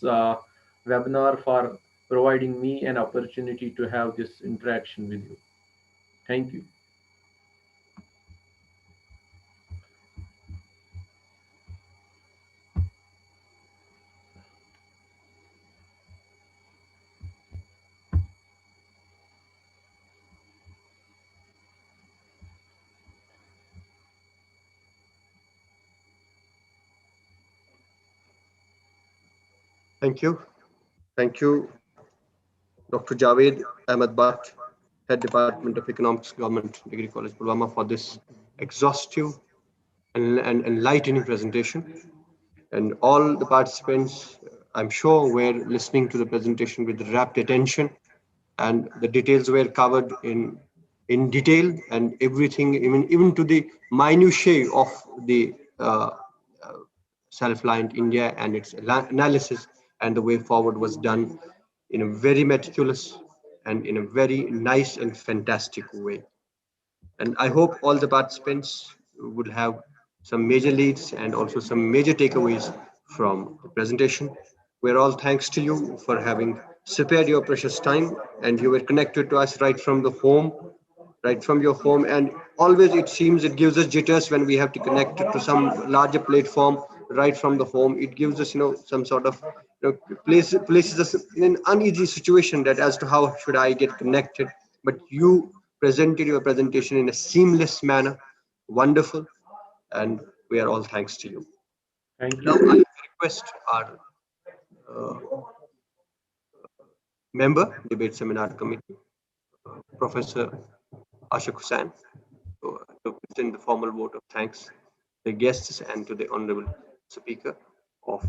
webinar for providing me an opportunity to have this interaction with you. Thank you. Thank you. Thank you, Dr. Javed Ahmed Bhatt, Head Department of Economics, Government Degree College Pulwama, for this exhaustive and enlightening presentation. And all the participants, I'm sure, were listening to the presentation with rapt attention, and the details were covered in detail, and everything, even to the minutiae of the self-reliant India and its analysis and the way forward was done in a very meticulous and in a very nice and fantastic way. And I hope all the participants would have some major leads and also some major takeaways from the presentation. We're all thanks to you for having spared your precious time, and you were connected to us right from your home. And always it seems it gives us jitters when we have to connect it to some larger platform right from the home. It gives us, some sort of, places us in an uneasy situation, that as to how should I get connected. But you presented your presentation in a seamless manner, wonderful, and we are all thanks to you. Thank Now you. I request our uh, member, debate seminar committee, Professor Ashok Hussain, to present the formal vote of thanks to the guests and to the honorable speaker of.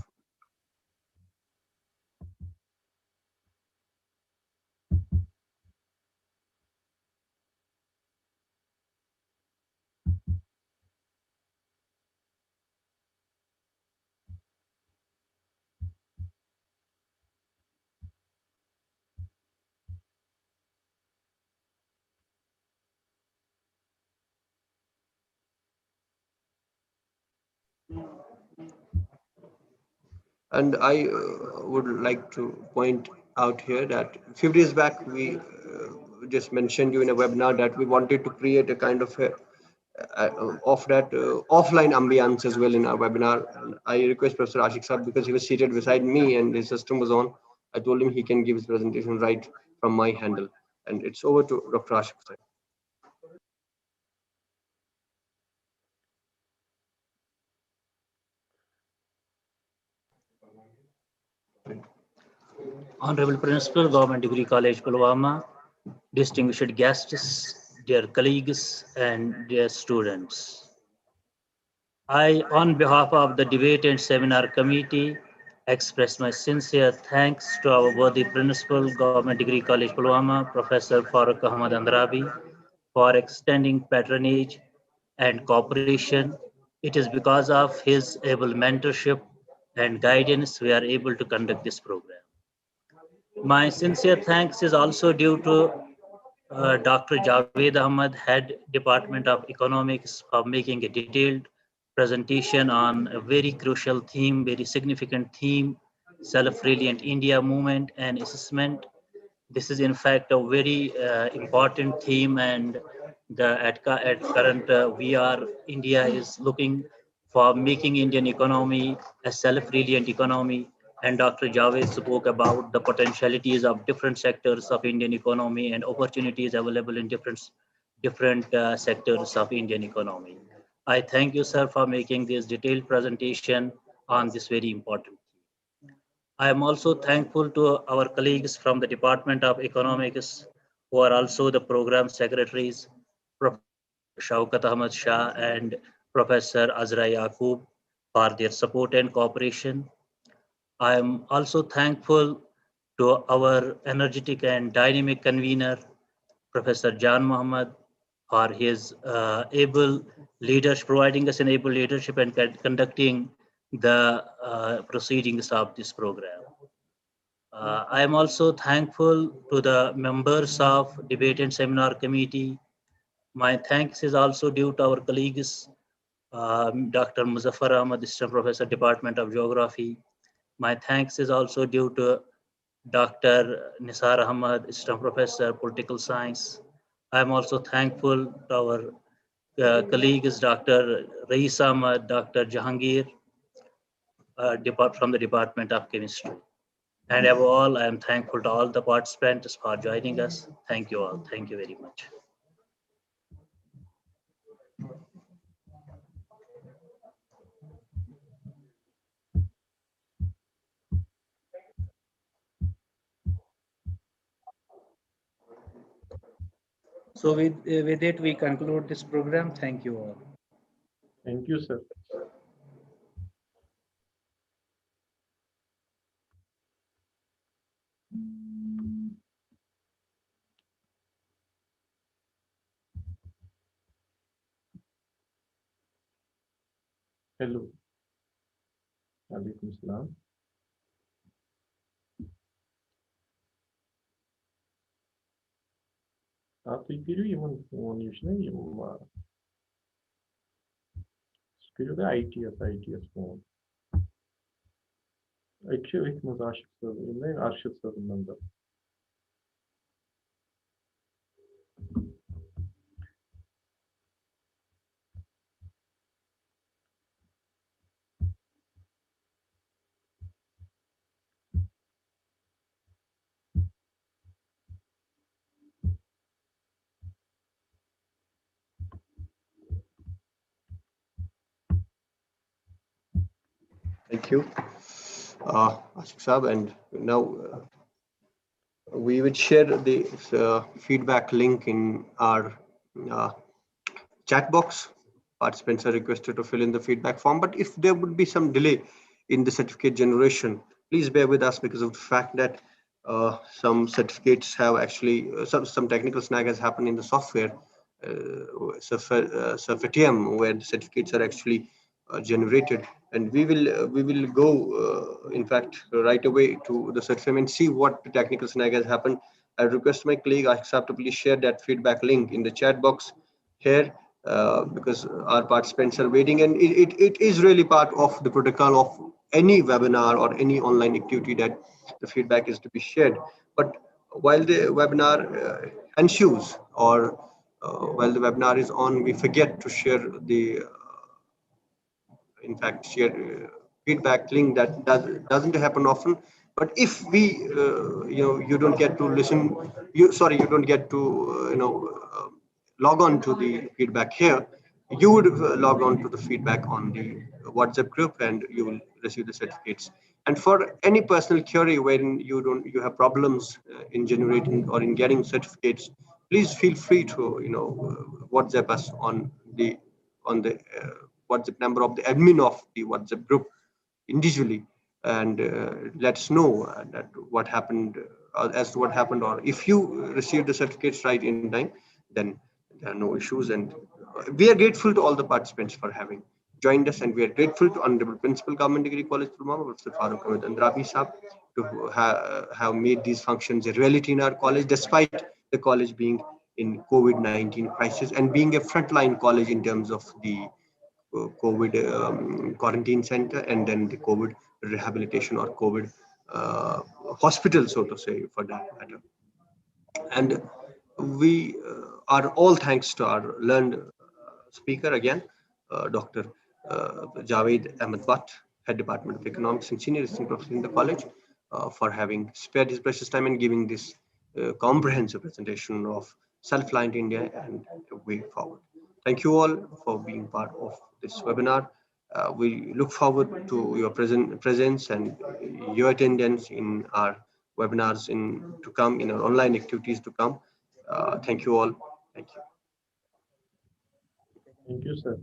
And I would like to point out here that a few days back we just mentioned you in a webinar that we wanted to create a kind of of that offline ambience as well in our webinar. And I request Professor Ashik Sir, because he was seated beside me and his system was on, I told him he can give his presentation right from my handle. And it's over to Dr. Ashik Sir. Honorable Principal, Government Degree College Pulwama, distinguished guests, dear colleagues, and dear students. I, on behalf of the Debate and Seminar Committee, express my sincere thanks to our worthy Principal, Government Degree College Pulwama, Professor Farooq Ahmad Andrabi, for extending patronage and cooperation. It is because of his able mentorship and guidance we are able to conduct this program. My sincere thanks is also due to Dr. Javed Ahmed, Head Department of Economics, for making a detailed presentation on a very crucial theme, very significant theme, self-reliant India movement and assessment. This is in fact a very important theme, and at current we are India is looking for making Indian economy a self-reliant economy. And Dr. Javed spoke about the potentialities of different sectors of Indian economy and opportunities available in different sectors of Indian economy. I thank you, sir, for making this detailed presentation on this very important. I am also thankful to our colleagues from the Department of Economics, who are also the program secretaries, Professor Shaukat Ahmad Shah and Professor Azra Yaqub, for their support and cooperation. I am also thankful to our energetic and dynamic convener, Professor Jan Muhammad, for his able leadership, providing us an able leadership and conducting the proceedings of this program. I am also thankful to the members of Debate and Seminar Committee. My thanks is also due to our colleagues, Dr. Muzaffar Ahmad, Assistant Professor, Department of Geography. My thanks is also due to Dr. Nisar Ahmad, Assistant Professor, Political Science. I am also thankful to our colleagues, Dr. Rais Ahmad, Dr. Jahangir, from the Department of Chemistry. And above all, I am thankful to all the participants for joining us. Thank you all. Thank you very much. So with it, we conclude this program. Thank you all. Thank you, sir. Hello. Alaikum salam. Tüy yımın onun işine yımın var. Skürü de ITS phone. Ekşi etmez aşık sözünden, arşık sözünden de. Thank you, Ashik Saab. And now we would share the feedback link in our uh, chat box. Participants are requested to fill in the feedback form, but if there would be some delay in the certificate generation, please bear with us because of the fact that some certificates have actually, some technical snag has happened in the software, Surfetium, where the certificates are actually generated. And we will go, in fact, right away to the Surfetium and see what the technical snag has happened. I request my colleague Akshab to please share that feedback link in the chat box here, because our participants are waiting, and it is really part of the protocol of any webinar or any online activity that the feedback is to be shared. But while the webinar ensues, or while the webinar is on, we forget to share the in fact share feedback link. That doesn't happen often. But if we you don't get to listen, you don't get to log on to the feedback here, you would log on to the feedback on the WhatsApp group, and you will receive the certificates. And for any personal query wherein you have problems in generating or in getting certificates, please feel free to WhatsApp us on the WhatsApp number of the admin of the WhatsApp group individually, and let us know that what happened, as to what happened, or if you received the certificates right in time, then there are no issues. And we are grateful to all the participants for having joined us, and we are grateful to Honorable Principal Government Degree College Pulwama, Professor Farooq Ahmed Andrabi Saab, to have made these functions a reality in our college, despite the college being in COVID-19 crisis and being a frontline college in terms of the COVID quarantine center, and then the COVID rehabilitation or COVID hospital, so to say, for that matter. And we are all thanks to our learned speaker again, Dr. Javed Ahmed Butt, Head Department of Economics and Senior Assistant Professor in the college, for having spared his precious time and giving this comprehensive presentation of Self-reliant India and the way forward. Thank you all for being part of this webinar. We look forward to your presence and your attendance in our webinars to come, in our online activities to come. Thank you all. Thank you. Thank you, sir.